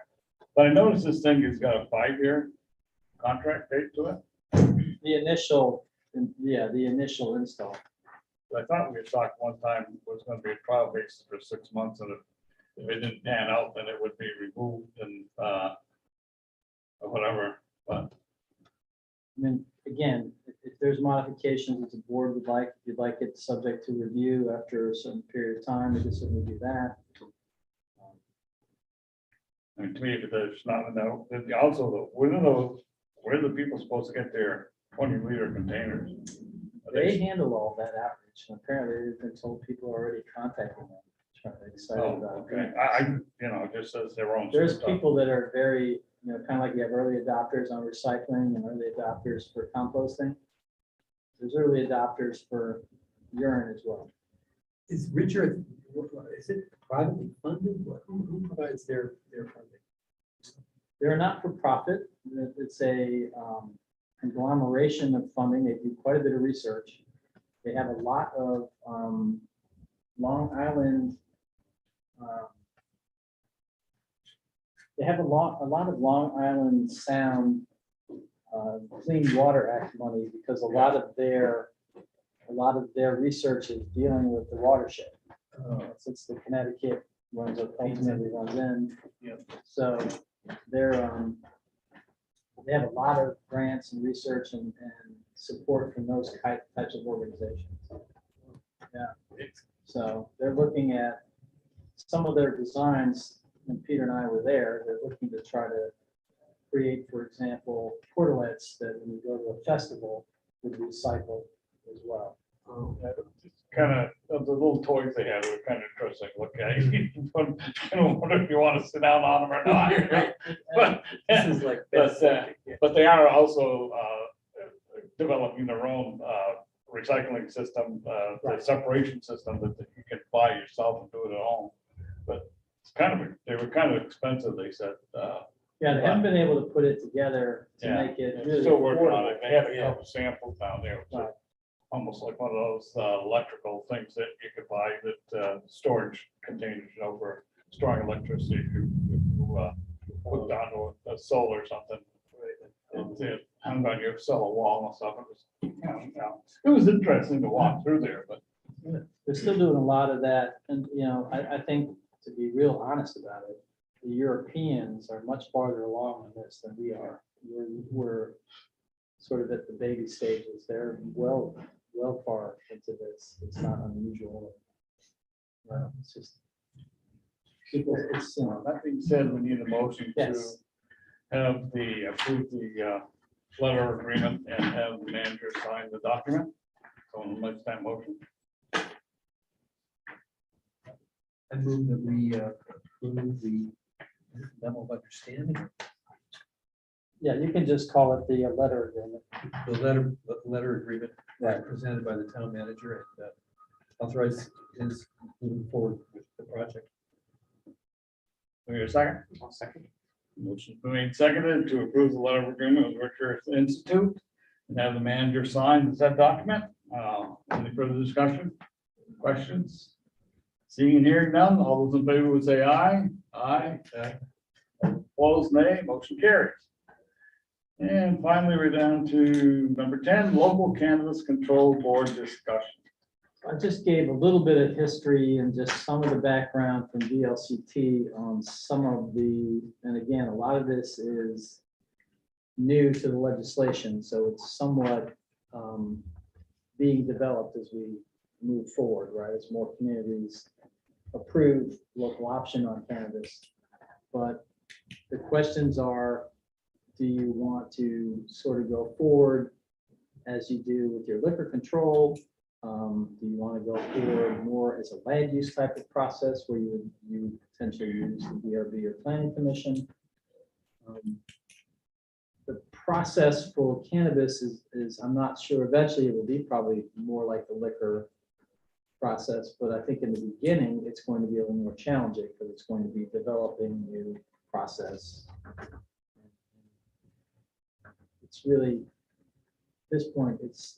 but I noticed this thing has got a 5-year contract date to it. the initial install. I thought we had talked one time it was gonna be a trial basis for 6 months, and if it didn't pan out, then it would be removed and or whatever, but I mean, again, if there's modifications that the board would like, if you'd like it subject to review after a certain period of time, we can certainly do that. I mean, to me, if there's not enough, then also, where are the people supposed to get their 20-liter containers? Are They handle all that outreach, and apparently they've been told people are already contacting them, trying to excited Oh, about it. okay, it just says their own. There's stuff. people that are very, kind of like you have early adopters on recycling and early adopters for composting. There's early adopters for urine as well. Is Richard, is it privately funded? Who provides their funding? They're not for profit. It's a conglomeration of funding. They do quite a bit of research. They have a lot of Long Island. They have a lot of Long Island Sound Clean Water Act money because a lot of their research is dealing with the watershed. Since the Connecticut ultimately runs in. Yep. So they're they have a lot of grants and research and support from those types of organizations. Yeah, so they're looking at some of their designs, and Peter and I were there, they're looking to try to create, for example, portalets that when you go to a festival would recycle as well. Kind of, the little toys they have are kind of interesting to look at. You don't wonder if you want to sit down on them or not. But, This is like. but they are also developing their own recycling system, the separation system that you can buy yourself and do it at home. But it's kind of, they were kind of expensive, they said. Yeah, they haven't been able to put it together to Yeah, make it they're really still working on affordable. it. They had a couple samples down there. So Right. almost like one of those electrical things that you could buy that storage containers, you know, for storing electricity. If you hooked onto a solar or something. It hung on your cell wall and stuff. It was, you know, it was interesting to walk through there, but They're still doing a lot of that, and, you know, I think, to be real honest about it, the Europeans are much farther along in this than we are. We're sort of at the baby stages. They're well far into this. It's not unusual. It's just people, it's, you know, that being said, we need a motion to yes. have approve the letter of agreement and have the manager sign the document. Someone makes that motion. I move that we approve the memo of understanding, Yeah, you can just call it the letter agreement. the letter agreement presented by the town manager and authorize his moving forward with the project. We have a second? I'll second. Motion made seconded to approve the letter of agreement with Recreational Institute and have the manager sign the said document. Any further discussion? Questions? Seeing and hearing none, all those in favor would say aye. Aye. Opposed, nay. Motion carries. And finally, we're down to number 10, local cannabis control board discussion. I just gave a little bit of history and just some of the background from VLCT on some of the, and again, a lot of this is new to the legislation, so it's somewhat being developed as we move forward, right? As more communities approve local option on cannabis. But the questions are, do you want to sort of go forward as you do with your liquor control? Do you want to go forward more as a land use type of process where you potentially use the DRB or planning commission? The process for cannabis is, I'm not sure, eventually it will be probably more like the liquor process, but I think in the beginning, it's going to be a little more challenging because it's going to be developing new process. It's really, at this point, it's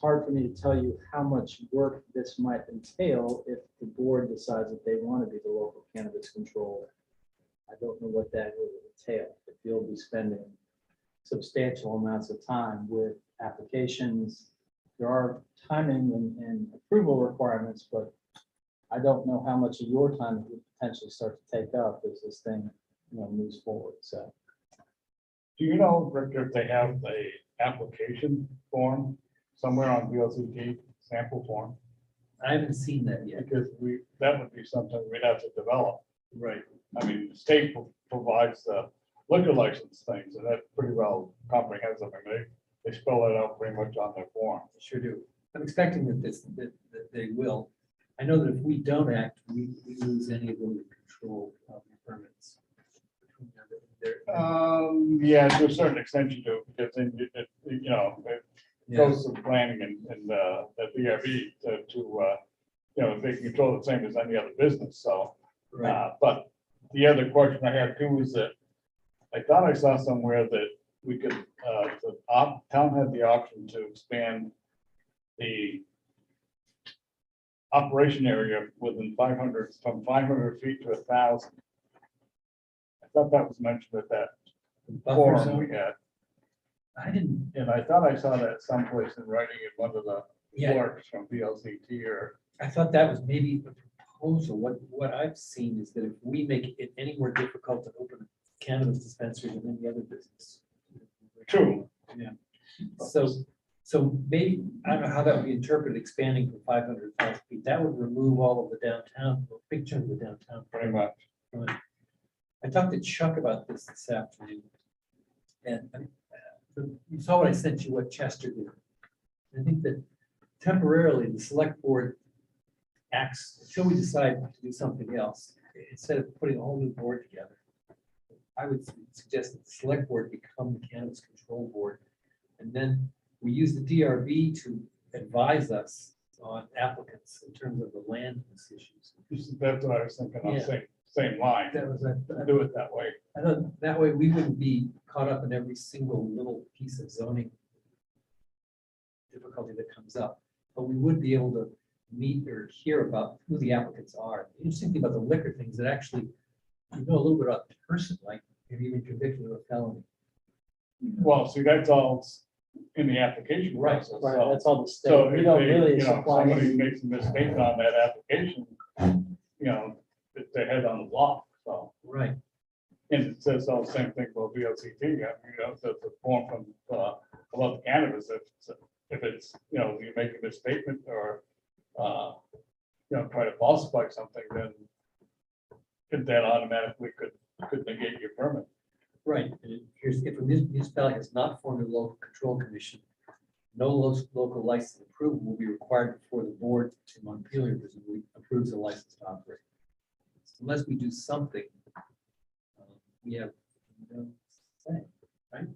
hard for me to tell you how much work this might entail if the board decides that they want to be the local cannabis control. I don't know what that will entail. If you'll be spending substantial amounts of time with applications. There are timing and approval requirements, but I don't know how much of your time it would potentially start to take up as this thing, you know, moves forward. So. Do you know, Rick, if they have a application form somewhere on VLCT sample form? I haven't seen that yet. Because that would be something we'd have to develop. Right. I mean, the state provides the liquor license things, and that's pretty well comprehensive. I mean, they spell it out pretty much on their form. Sure do. I'm expecting that they will. I know that if we don't act, we lose any of the control permits. Yeah, to a certain extent you do, because then you know, it goes to planning and the BRB to you know, they control the same as any other business, so. Right. But the other question I had too is that I thought I saw somewhere that we could, the town had the option to expand the operation area within 500, from 500 feet to 1,000. I thought that was mentioned at that Buffer forum zone? we had, I didn't. and I thought I saw that someplace in writing in one of the Yeah. works from VLCT or. I thought that was maybe a proposal. What I've seen is that if we make it any more difficult to open cannabis dispensaries than any other business. True. So maybe, I don't know how that would be interpreted, expanding from 500,000 feet. That would remove all of the downtown, a big chunk of the downtown. Pretty much. from it. I talked to Chuck about this afternoon. And you saw what I sent you, what Chester did. I think that temporarily the select board acts until we decide to do something else, instead of putting a whole new board together. I would suggest that the select board become the cannabis control board. And then we use the DRB to advise us on applicants in terms of the land use issues. That's what I was thinking on, Yeah. same line, That was, do it that way. I thought that way we wouldn't be caught up in every single little piece of zoning difficulty that comes up, but we would be able to meet or hear about who the applicants are. The interesting thing about the liquor things that actually you know a little bit about the person, like maybe even convicted of a felony. Well, see, that's all in the application Right, process. Right, so- that's all the state. So We if don't they, really you know, supply. somebody makes a mistake on that application, you know, it's their head on the block, so. Right. And it says all the same thing about VLCT, I mean, you know, so the form from, about the cannabis, if it's, you know, you make a misstatement or, you know, try to falsify something, then that automatically could negate your permit. Right, and here's, if a municipality has not formed a local control commission, no local license approval will be required before the board to Montpelier presumably approves a license to operate. So unless we do something, we have no say, right?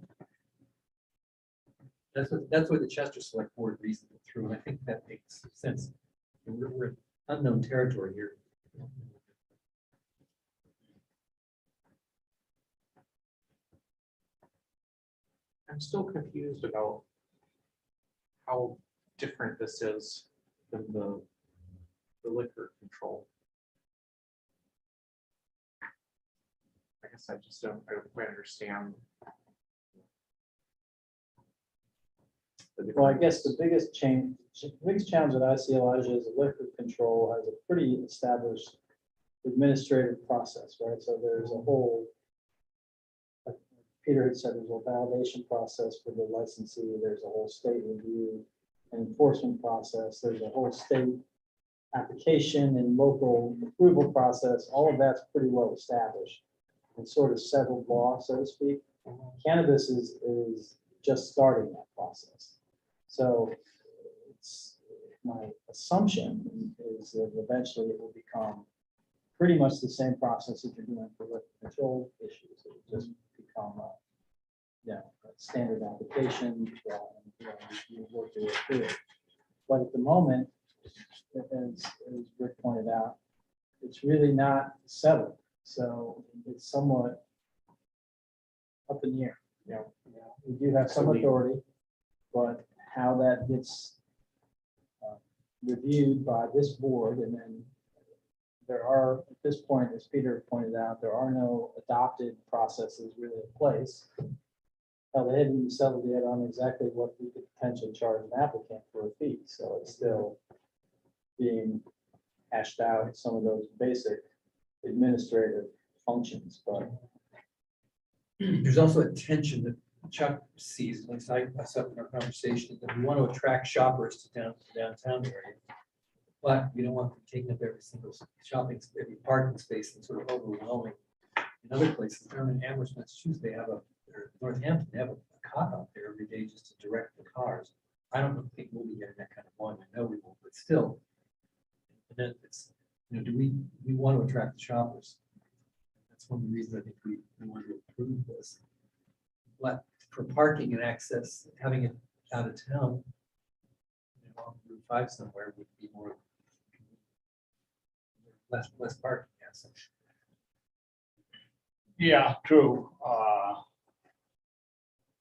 That's what the Chester Select Board reasoned it through, and I think that makes sense. We're in unknown territory here. I'm still confused about how different this is than the liquor control. I guess I don't quite understand. Well, I guess the biggest challenge that I see, Elijah, is liquor control has a pretty established administrative process, right? So there's a whole, like Peter had said, there's a validation process for the licensee, there's a whole state review and enforcement process, there's a whole state application and local approval process. All of that's pretty well established and sort of settled law, so to speak. Cannabis is just starting that process. So it's my assumption is that eventually it will become pretty much the same process that you're doing for liquor control issues. It will just become a standard application, you work your way through it. But at the moment, as Rick pointed out, it's really not settled. So it's somewhat up in the air. We do have some authority, but how that gets reviewed by this board, and then there are, at this point, as Peter pointed out, there are no adopted processes really in place. Now, they haven't even settled yet on exactly what we could potentially charge an applicant for a fee, so it's still being hashed out, some of those basic administrative functions, but There's also a tension that Chuck sees, at least I saw in our conversation, that we want to attract shoppers to downtown area. But we don't want them taking up every single every parking space and sort of overwhelming. In other places, down in Amherst, Massachusetts, they have or Northampton, they have a cop out there every day just to direct the cars. I don't think we'll be getting that kind of one. I know we won't, but still. And then it's, do we want to attract the shoppers? That's one of the reasons I think we want to approve this. But for parking and access, having it out of town, on Route 5 somewhere would be more less parking. Yes. Yeah, true.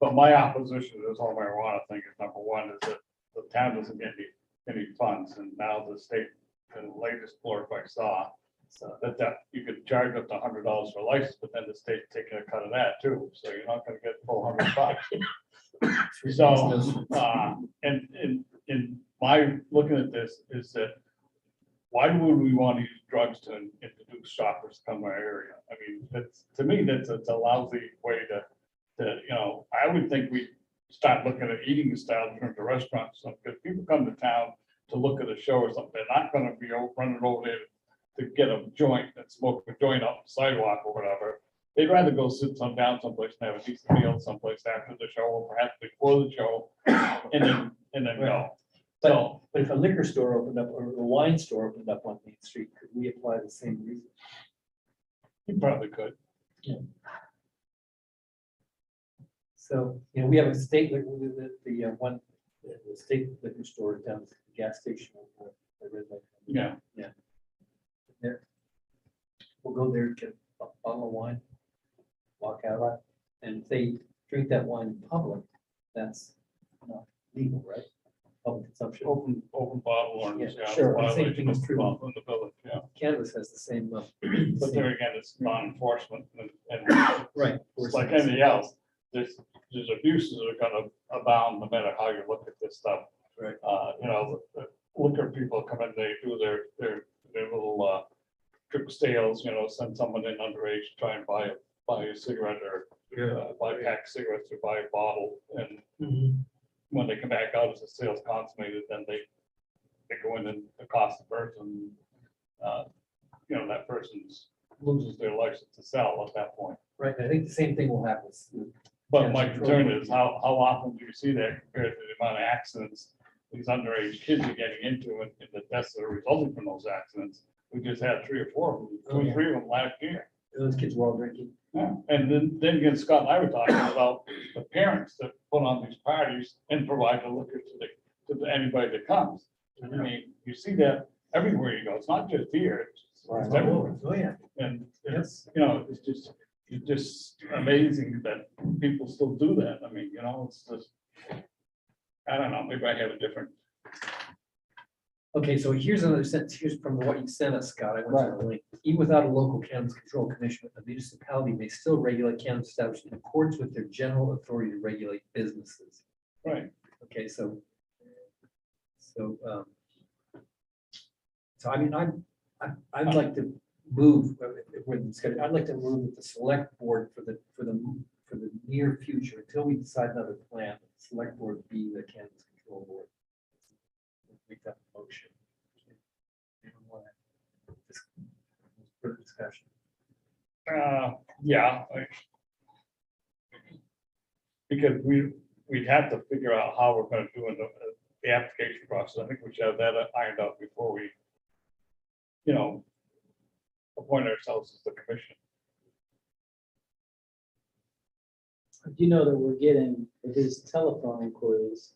But my opposition to this whole marijuana thing is, number one, is that the town doesn't get any funds, and now the state, the latest blurb I saw, that you could charge up to $100 for a license, but then the state's taking a cut of that too, so you're not gonna get full $100. So, and in my looking at this is that, why would we want to use drugs to introduce shoppers come to our area. I mean, that's, to me, it's a lousy way to, I would think we start looking at eating establishments or restaurants, because people come to town to look at a show or something. They're not gonna be running over there to get a joint and smoke a joint up the sidewalk or whatever. They'd rather go sit down someplace and have a decent meal someplace after the show, or perhaps before the show, and then go. So, But if a liquor store opened up or a wine store opened up on Main Street, could we apply the same reason? you probably could. So, we have a state, the state liquor store down at the gas station. on the Red Lake. Yeah. There. We'll go there, get a bottle of wine, walk out, and if they drink that wine in public, that's not legal, right? Public consumption. Open bottle or. Yeah, it's sure. a The same violation thing is of true. law in the village, yeah. Cannabis has the same. But there again, it's non-enforcement and Right. it's like anything else. There's abuses that are gonna abound no matter how you look at this stuff. Right. The liquor people come in, they do their little trick sales, send someone in underage, try and buy a cigarette or buy a pack of cigarettes or buy a bottle. And Mhm. when they come back out as the sales consummated, then they go in and it costs the person, that person's loses their license to sell at that point. Right, I think the same thing will happen. But my concern is how often do you see that compared to the amount of accidents these underage kids are getting into and the deaths that are resulting from those accidents? We just had 3 or 4 of them, 2 or 3 of them last year. Those kids were all drinking. Yeah, and then again, Scott and I were talking about the parents that put on these parties and provide the liquor to anybody that comes. I mean, you see that everywhere you go. It's not just here. It's everywhere. Oh, yeah. And it's just amazing that people still do that. I mean, it's just, I don't know, maybe I have a different. Okay, so here's another sentence, here's from what you sent us, Scott, I went to the link. Even without a local cannabis control commission, a municipality may still regulate cannabis establishments in accordance with their general authority to regulate businesses. Right. Okay, so I mean, I'd like to move, I'd like to move with the select board for the near future, until we decide another plan, the select board be the cannabis control board. Make that motion. Anyone want to- Further discussion. Yeah. Because we'd have to figure out how we're gonna do the application process. I think we should have that ironed out before we, appoint ourselves as the commission. Do you know that we're getting these telephone inquiries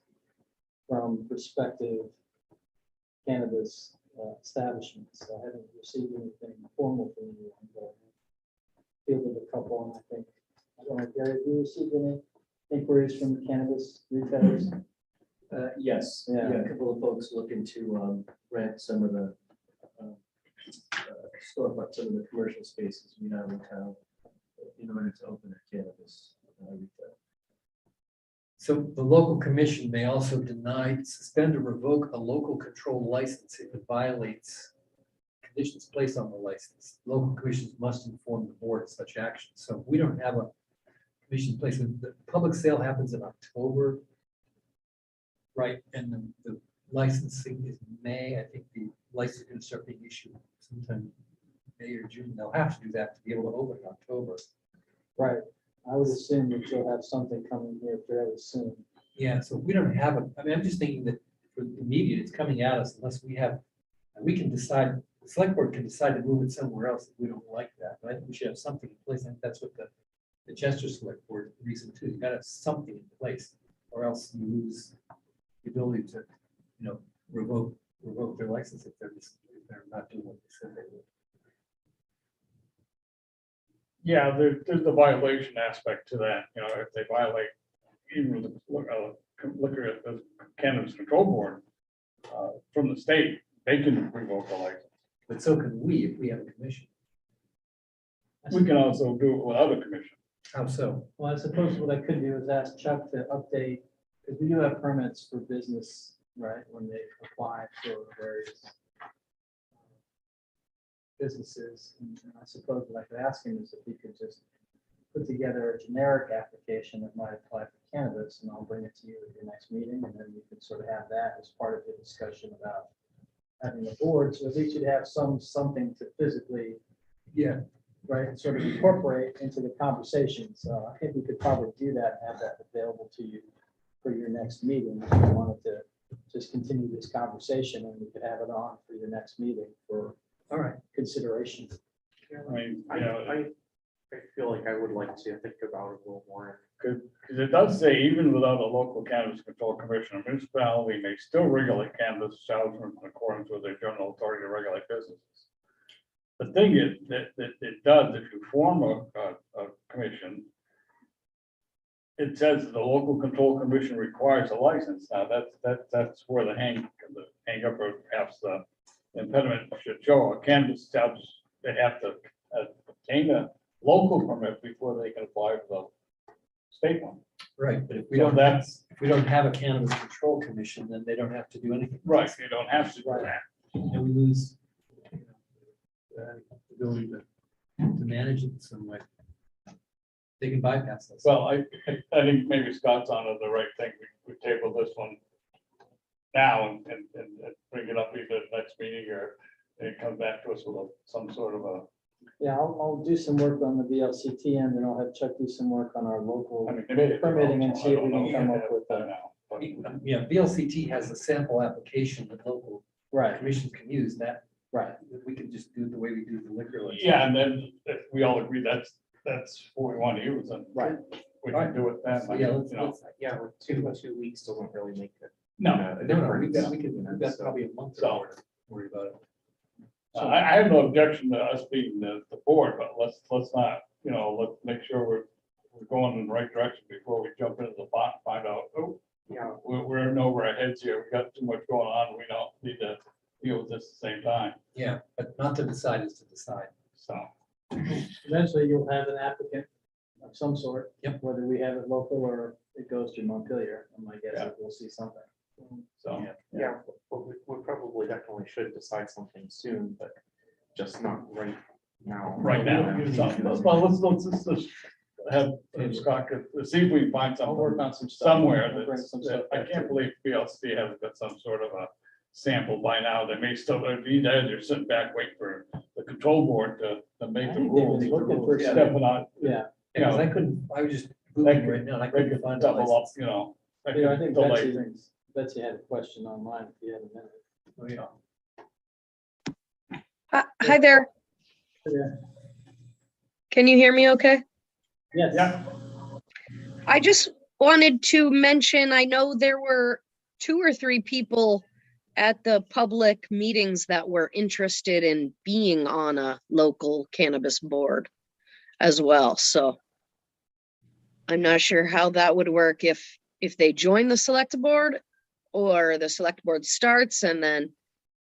from prospective cannabis establishments? I haven't received anything formal from anyone, but I fielded a couple, and I think, I don't know, Gary, have you received any inquiries from cannabis retailers? Yes, Yeah. a couple of folks looking to rent some of the storefront, some of the commercial spaces we have in town in order to open a cannabis retail. So the local commission may also deny, suspend, or revoke a local control license if it violates conditions placed on the license. Local commissions must inform the board of such action. So if we don't have a commission in place, the public sale happens in October. Right, and the licensing is May. I think the license is going to start being issued sometime May or June. They'll have to do that to be able to open in October. Right. I would assume that you'll have something coming here fairly soon. Yeah, so we don't have a, I mean, I'm just thinking that for the immediate, it's coming at us unless we have, we can decide, the select board can decide to move it somewhere else if we don't like that. But I think we should have something in place. I think that's what the Chester Select Board reason too. You gotta have something in place, or else you lose the ability to, revoke their license if they're not doing what they said they would. Yeah, there's the violation aspect to that, if they violate even the liquor at the Cannabis Control Board from the state, they can revoke the license. But so can we if we have a commission. We can also do it without a commission. How so? Well, I suppose what I could do is ask Chuck to update, because we do have permits for business, right, when they apply for various businesses. And I suppose what I could ask him is if he could just put together a generic application that might apply for cannabis, and I'll bring it to you at your next meeting, and then you can sort of have that as part of the discussion about having a board, so at least you'd have something to physically, Yeah, right, sort of incorporate into the conversation. So I think we could probably do that and have that available to you for your next meeting. If you wanted to just continue this conversation, and we could have it on for your next meeting for all right. consideration. I mean, I, you know, I feel like I would like to think about it a little more. because it does say even without a local cannabis control commission, a municipality may still regulate cannabis establishments in accordance with their general authority to regulate businesses. The thing is that it does, if you form a commission, it says the local control commission requires a license. Now, that's where the hang up or perhaps the impediment should show. A cannabis establishment, they have to obtain a local permit before they can apply for the state one. Right, but if we So don't, that's if we don't have a cannabis control commission, then they don't have to do anything. right. You don't have to do that. And we lose, you know, ability to manage it in some way. They can bypass us. Well, I think maybe Scott's on to the right thing. We table this one now and bring it up either next meeting or it comes back to us with some sort of a, Yeah, I'll do some work on the VLCT end, and I'll have Chuck do some work on our local I mean, they made it. permitting and see if we I don't can know come if up they with have a. that now, but- Yeah, VLCT has a sample application that local Right, commissions can use. That right. we can just do it the way we do the liquor license. Yeah, and then if we all agree that's what we want to use, and Right. we can do it then. So, yeah, let's, you know. Yeah, with 2 weeks doesn't really make it. No, a No, no, we've difference. we've got probably a month So- or more to worry about it. I have no objection to us being the board, but let's not, you know, let's make sure we're going in the right direction before we jump into the pot and find out, oh, Yeah, we're in over our heads here. We got too much going on. We don't need to deal with this at the same time. Yeah, but not to decide is to decide. So, Eventually, you'll have an applicant of some sort. Yep. Whether we have it local or it goes to Montpelier, and my guess Yeah. is we'll see something. so, yeah, but we probably definitely should decide something soon, but just not right now. right now, let's have Scott, see if we can find I'll work something on some stuff. somewhere I'll bring some that stuff I back can't to believe PLC hasn't got some sort of a sample by now. They may still be there. They're sitting back waiting for the control board to make I the think they've rules. been looking for Stepping on, you. Yeah, Because I couldn't, I was just Googling could- right now, and I they couldn't could find a double up, license. you know. that yeah, I could think delay Betsy, things. Betsy had a question online, if you had a minute. Oh, yeah. Hi there. Yeah. Can you hear me okay? Yes. Yeah, I just wanted to mention, I know there were 2 or 3 people at the public meetings that were interested in being on a local cannabis board as well. So I'm not sure how that would work if they join the select board or the select board starts and then,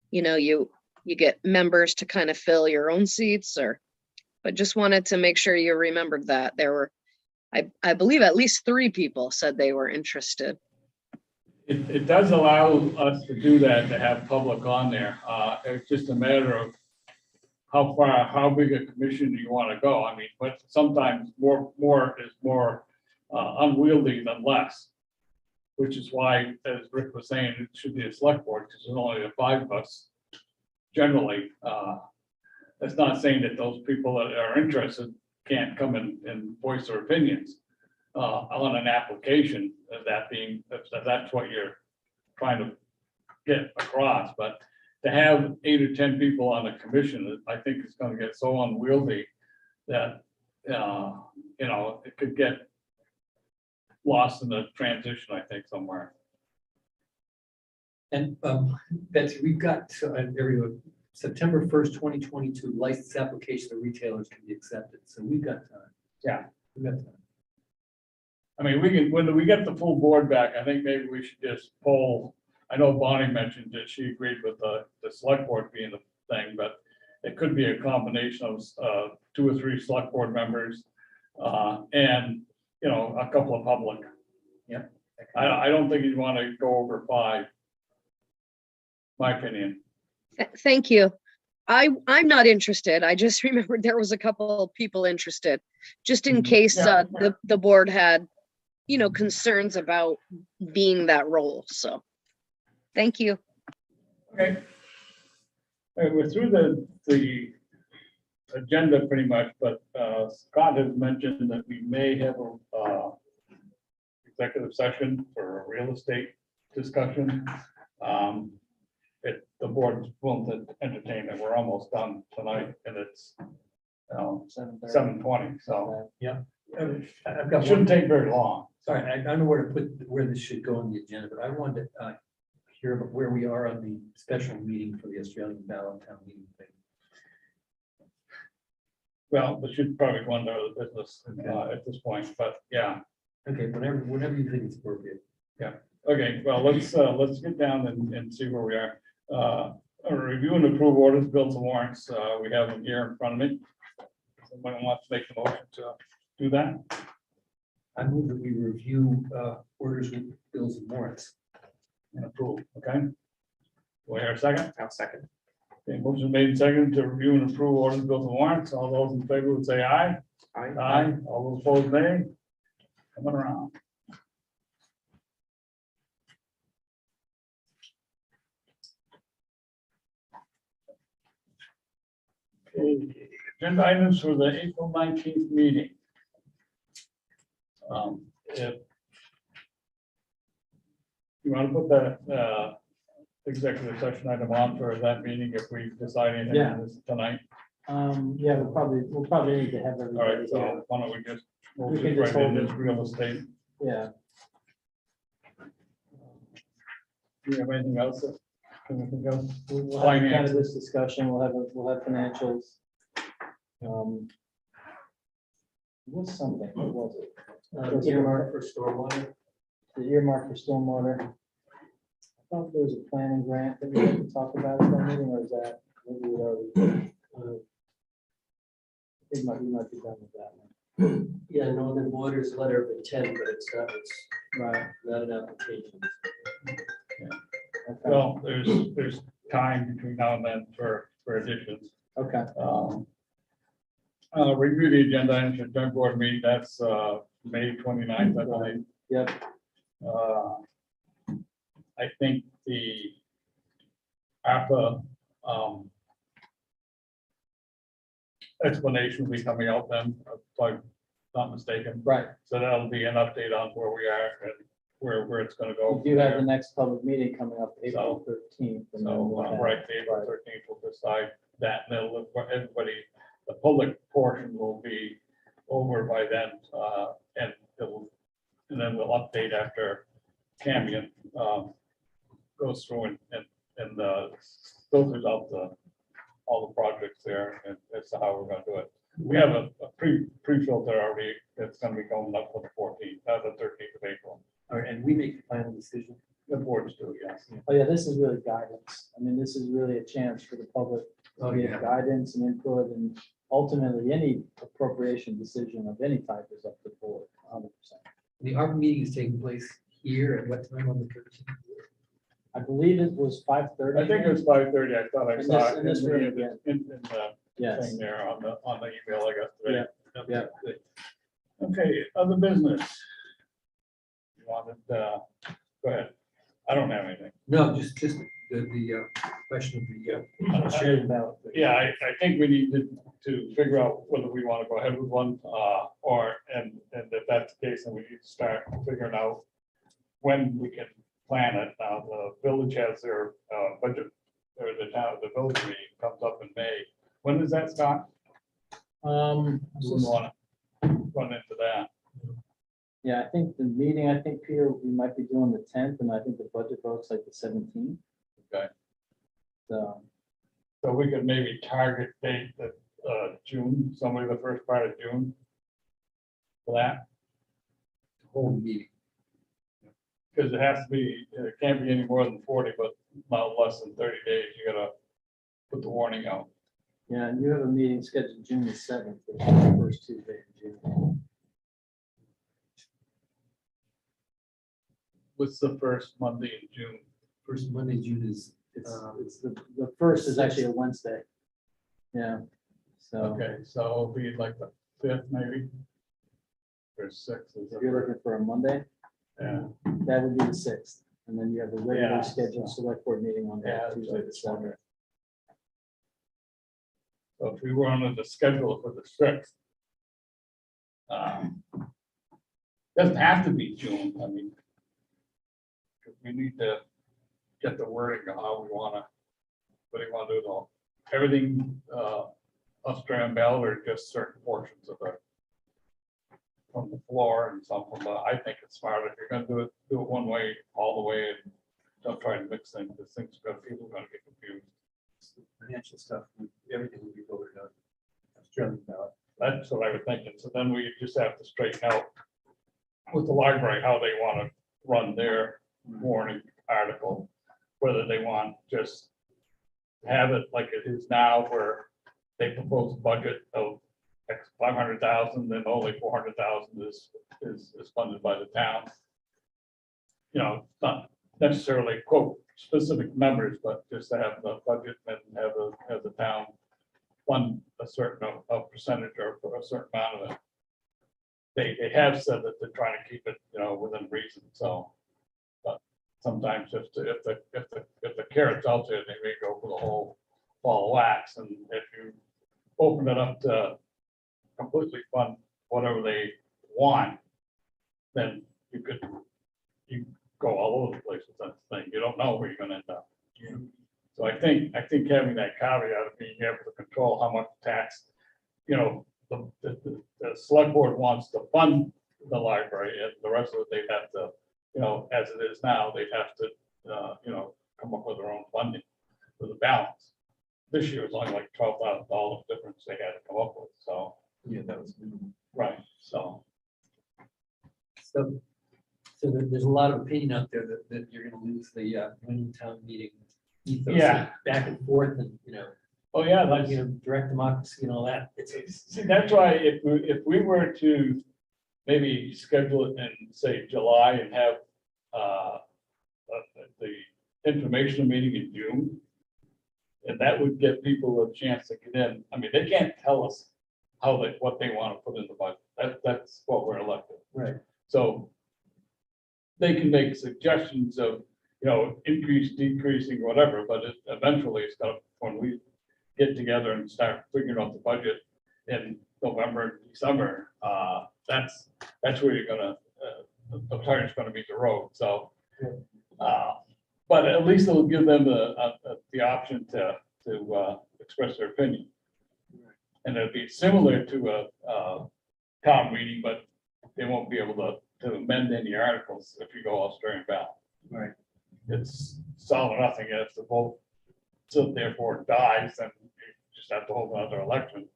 you know, you get members to kind of fill your own seats but just wanted to make sure you remembered that there were, I believe at least 3 people said they were interested. it does allow us to do that, to have public on there. It's just a matter of how big a commission do you want to go? I mean, but sometimes more is more unwieldy than less. Which is why, as Rick was saying, it should be a select board, because there's only the 5 of us generally. That's not saying that those people that are interested can't come and voice their opinions on an application, if that's what you're trying to get across. But to have 8 or 10 people on a commission, I think it's going to get so unwieldy that, you know, it could get lost in the transition, I think, somewhere. And Betsy, we've got everyone, September 1st, 2022, license application of retailers can be accepted. So we've got time. Yeah. We've got time. I mean, we can, when we get the full board back, I think maybe we should just poll. I know Bonnie mentioned that she agreed with the select board being the thing, but it could be a combination of 2 or 3 select board members and, you know, a couple of public. Yeah. I don't think you'd want to go over 5, my opinion. Thank you. I'm not interested. I just remembered there was a couple of people interested, just in Mhm. case Yeah. the board had, concerns about being that role. So, thank you. Okay. We're through the agenda pretty much, but Scott has mentioned that we may have a executive session for a real estate discussion. If the board is willing to entertain it, we're almost done tonight and it's 7:20, so I've it got shouldn't one, take very long. sorry, I don't know where this should go on the agenda, but I wanted to hear about where we are on the special meeting for the Australian ballot town meeting thing. Well, we should probably go into the business at this point, but yeah. Okay, whenever you think it's appropriate. Okay, well, let's get down and see where we are. A review and approve orders, bills and warrants. We have them here in front of me. Somebody wants to make the motion to do that? I move that we review orders, bills and warrants. And approve, okay? Do I hear a second? I'll second. Okay, motion made and seconded to review and approve orders, bills and warrants. All those in favor would say aye. Aye. Aye. All those opposed, nay. Coming around. Okay, agenda items for the April 19th meeting. If you want to put that executive session item on for that meeting, if we decide anything Yeah. on this tonight. Yeah, we'll probably need to have All everybody right, so here. why don't we just, we'll We just can just right in hold this it. real estate. Yeah, Do you have anything else? Anything else? we'll have kind of Finances. this discussion, we'll have financials. What's something, what was it? Earmark for stormwater. The earmark for stormwater. I thought there was a planning grant that we had to talk about at that meeting, or is that? Maybe we already. I think we might be done with that one. Yeah, Northern Borders letter of intent, but it's Right. not an application. Okay. Well, there's time between now and then for additions. Okay. Review the agenda items for joint board meeting, that's May 29th, I believe. Yep. I think the APA explanation will be coming out then, if I'm not mistaken. Right. So that'll be an update on where we are and where it's gonna go. We do have the next public meeting coming up April 13th. and then So, we'll have- right, April 13th, we'll decide that, and then everybody, the public portion will be over by then, and then we'll update after Cambion goes through and filters out all the projects there, and as to how we're gonna do it. We have a pre-filter already that's gonna be going up for the 14th, the 13th of April. All right, and we make the final decision. The boards do, yes. Oh, yeah, this is really guidance. I mean, this is really a chance for the public Oh, to get yeah. guidance and input, and ultimately, any appropriation decision of any type is up to the board, 100%. The ARP meeting is taking place here at what time on the 13th? I believe it was 5:30. I think it was 5:30, I thought I In saw this- it in this room, yeah. in the Yes, thing there on the email I got today. yeah. Okay, other business. You wanted, go ahead. I don't have anything. No, just the question of the Australian ballot. Yeah, I think we need to figure out whether we want to go ahead with one, or, and if that's the case, then we need to start figuring out when we can plan it. Now, the village has their budget, or the village meeting comes up in May. When is that, Scott? We wouldn't want to run into that. Yeah, I think the meeting, Peter, we might be doing the 10th, and I think the budget vote's like the 17th. Okay. So, So we could maybe target date that June, somewhere the first part of June. For that, Whole meeting. because it has to be, it can't be any more than 40, but not less than 30 days. You gotta put the warning out. yeah, and you have a meeting scheduled June the 7th, which is the first Tuesday in June. What's the first Monday in June? First Monday, June is, It's the first is actually a Wednesday. Yeah, so Okay, so it'll be like the 5th maybe? Or 6th is if you're it? looking for a Monday, Yeah, that would be the 6th. And then you have a Yeah, regular scheduled so- select board meeting on Yeah, that Tuesday, the that's okay. 7th. so if we were on the schedule for the 6th. Doesn't have to be June, I mean. 'Cause we need to get the wording of how we wanna, what do you wanna do though? Everything, Australian Bell or just certain portions of it? From the floor and some from the, I think it's smart, if you're gonna do it one way, all the way, and don't try to mix things, because things, people are gonna get confused. Financial stuff, everything will be voted on. Australian ballot. That's what I was thinking, so then we just have to straighten out with the library, how they wanna run their warning article, whether they want just have it like it is now, where they propose a budget of X 500,000, then only 400,000 is funded by the town. You know, not necessarily quote specific numbers, but just to have the budget and have the town fund a certain a percentage or a certain amount of it. They have said that they're trying to keep it, within reason, so. But sometimes if the carrot's out there, they may go for the whole ball of wax, and if you open it up to completely fund whatever they want, then you go all over the place with that thing. You don't know where you're gonna end up. So I think having that caveat of being able to control how much tax, the select board wants to fund the library, and the rest of it, they'd have to, as it is now, they'd have to, come up with their own funding for the balance. This year was only like $12,000 difference they had to come up with, so. Yeah, that was. Right, so. So there's a lot of opinion out there that you're gonna lose the winning town meeting ethos. Yeah. Back and forth and, Oh, yeah, like, that's, direct democracy and all that. see, that's why if we were to maybe schedule it in, say, July and have the informational meeting in June, and that would give people a chance to get in. I mean, they can't tell us what they want to put in the budget. That's what we're elected. Right. So they can make suggestions of, increase, decreasing, whatever, but eventually it's got, when we get together and start figuring out the budget in November, and December, that's where you're gonna, the tire's gonna meet the road, so. But at least it'll give them the option to express their opinion. And it'll be similar to a town meeting, but they won't be able to amend any articles if you go Australian ballot. Right. It's all or nothing. If the vote sit there for it dies, then you just have to hold another election,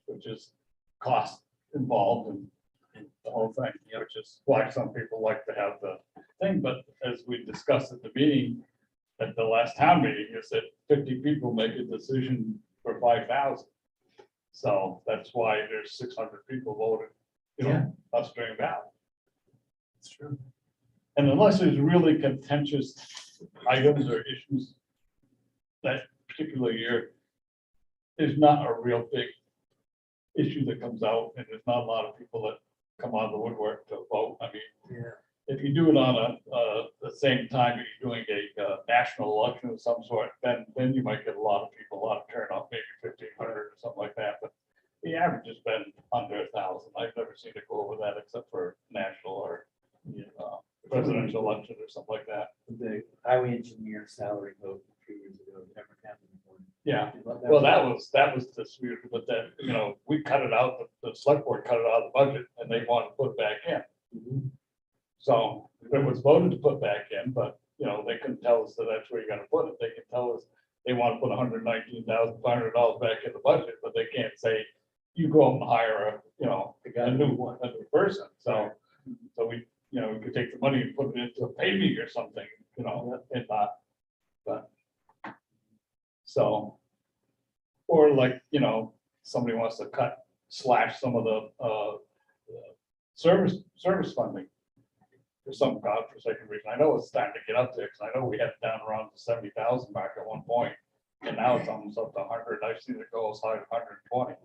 which is cost involved and the whole thing, which is why some people like to have the thing. But as we discussed at the meeting, at the last town meeting, is that 50 people make a decision for 5,000. So that's why there's 600 people voted, Australian ballot. It's true. And unless there's really contentious items or issues that particular year, there's not a real big issue that comes out, and there's not a lot of people that come out of the woodwork to vote. I mean, Yeah. if you do it on the same time you're doing a national election of some sort, then you might get a lot of people, a lot of turnout, maybe 1,500 or something like that. But the average has been under 1,000. I've never seen it go over that except for national or presidential election or something like that. The highway engineer salary vote 2 years ago never happened before. Yeah, well, that was disputed, but then, we cut it out, the select board cut it out of the budget, and they wanted to put it back in. Mhm. So it was voted to put back in, but, they couldn't tell us that that's where you're gonna put it. They can tell us they want to put $119,500 back in the budget, but they can't say, you go up and hire a new person. So we, we could take the money and put it into a paving or something, and not, but. So, or like, somebody wants to slash some of the service funding for some godforsaken reason. I know it's starting to get up there, because I know we had it down around the 70,000 mark at one point. And now it's almost up to 100. I've seen it go as high as 120.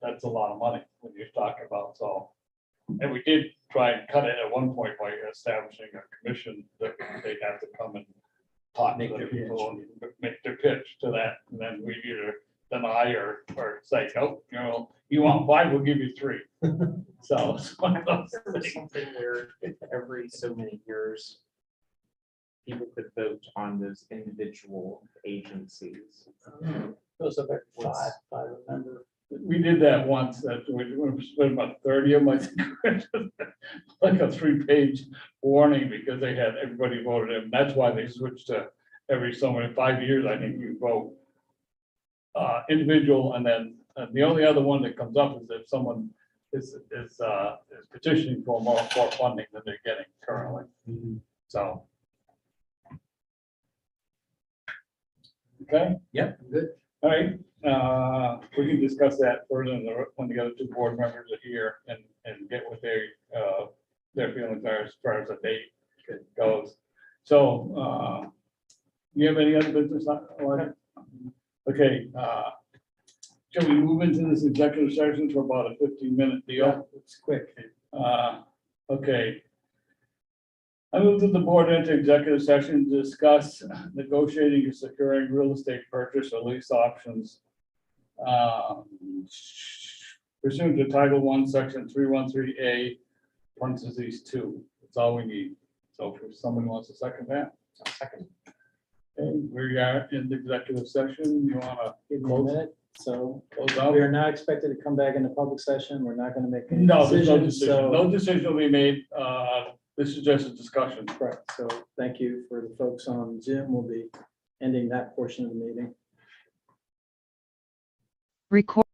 That's a lot of money when you're talking about, so. And we did try and cut it at one point by establishing a commission that they have to come and talk to the people and make their pitch to that. And then we either deny or say, oh, you know, you want 5, we'll give you 3. So it's one of those There was things. something where every so many years, people could vote on those individual agencies. Goes up at 5, if I remember. We did that once, that we spent about 30 of them, I think, like a 3-page warning, because they had, everybody voted in. That's why they switched to every so many, 5 years, I think you vote individual, and then the only other one that comes up is if someone is petitioning for more funding than they're getting currently. So. Okay. Yep, I'm good. All right, we can discuss that further when the other 2 board members are here and get what their feelings are as far as the date goes. So, you have any other business? Okay, shall we move into this executive session for about a 15-minute deal? It's quick. Okay. I move to the board into executive session to discuss negotiating and securing real estate purchase or lease options pursuant to Title I, Section 313A, parentheses 2. That's all we need. So if someone wants to second that. Second. Okay, we are in the executive session. You want to Give me a minute. So close out? we are not expected to come back into public session. We're not going to make any No, there's no decisions. decision. So, No decision will be made. This is just a discussion. correct. So thank you for the folks on Zoom. We'll be ending that portion of the meeting. Record.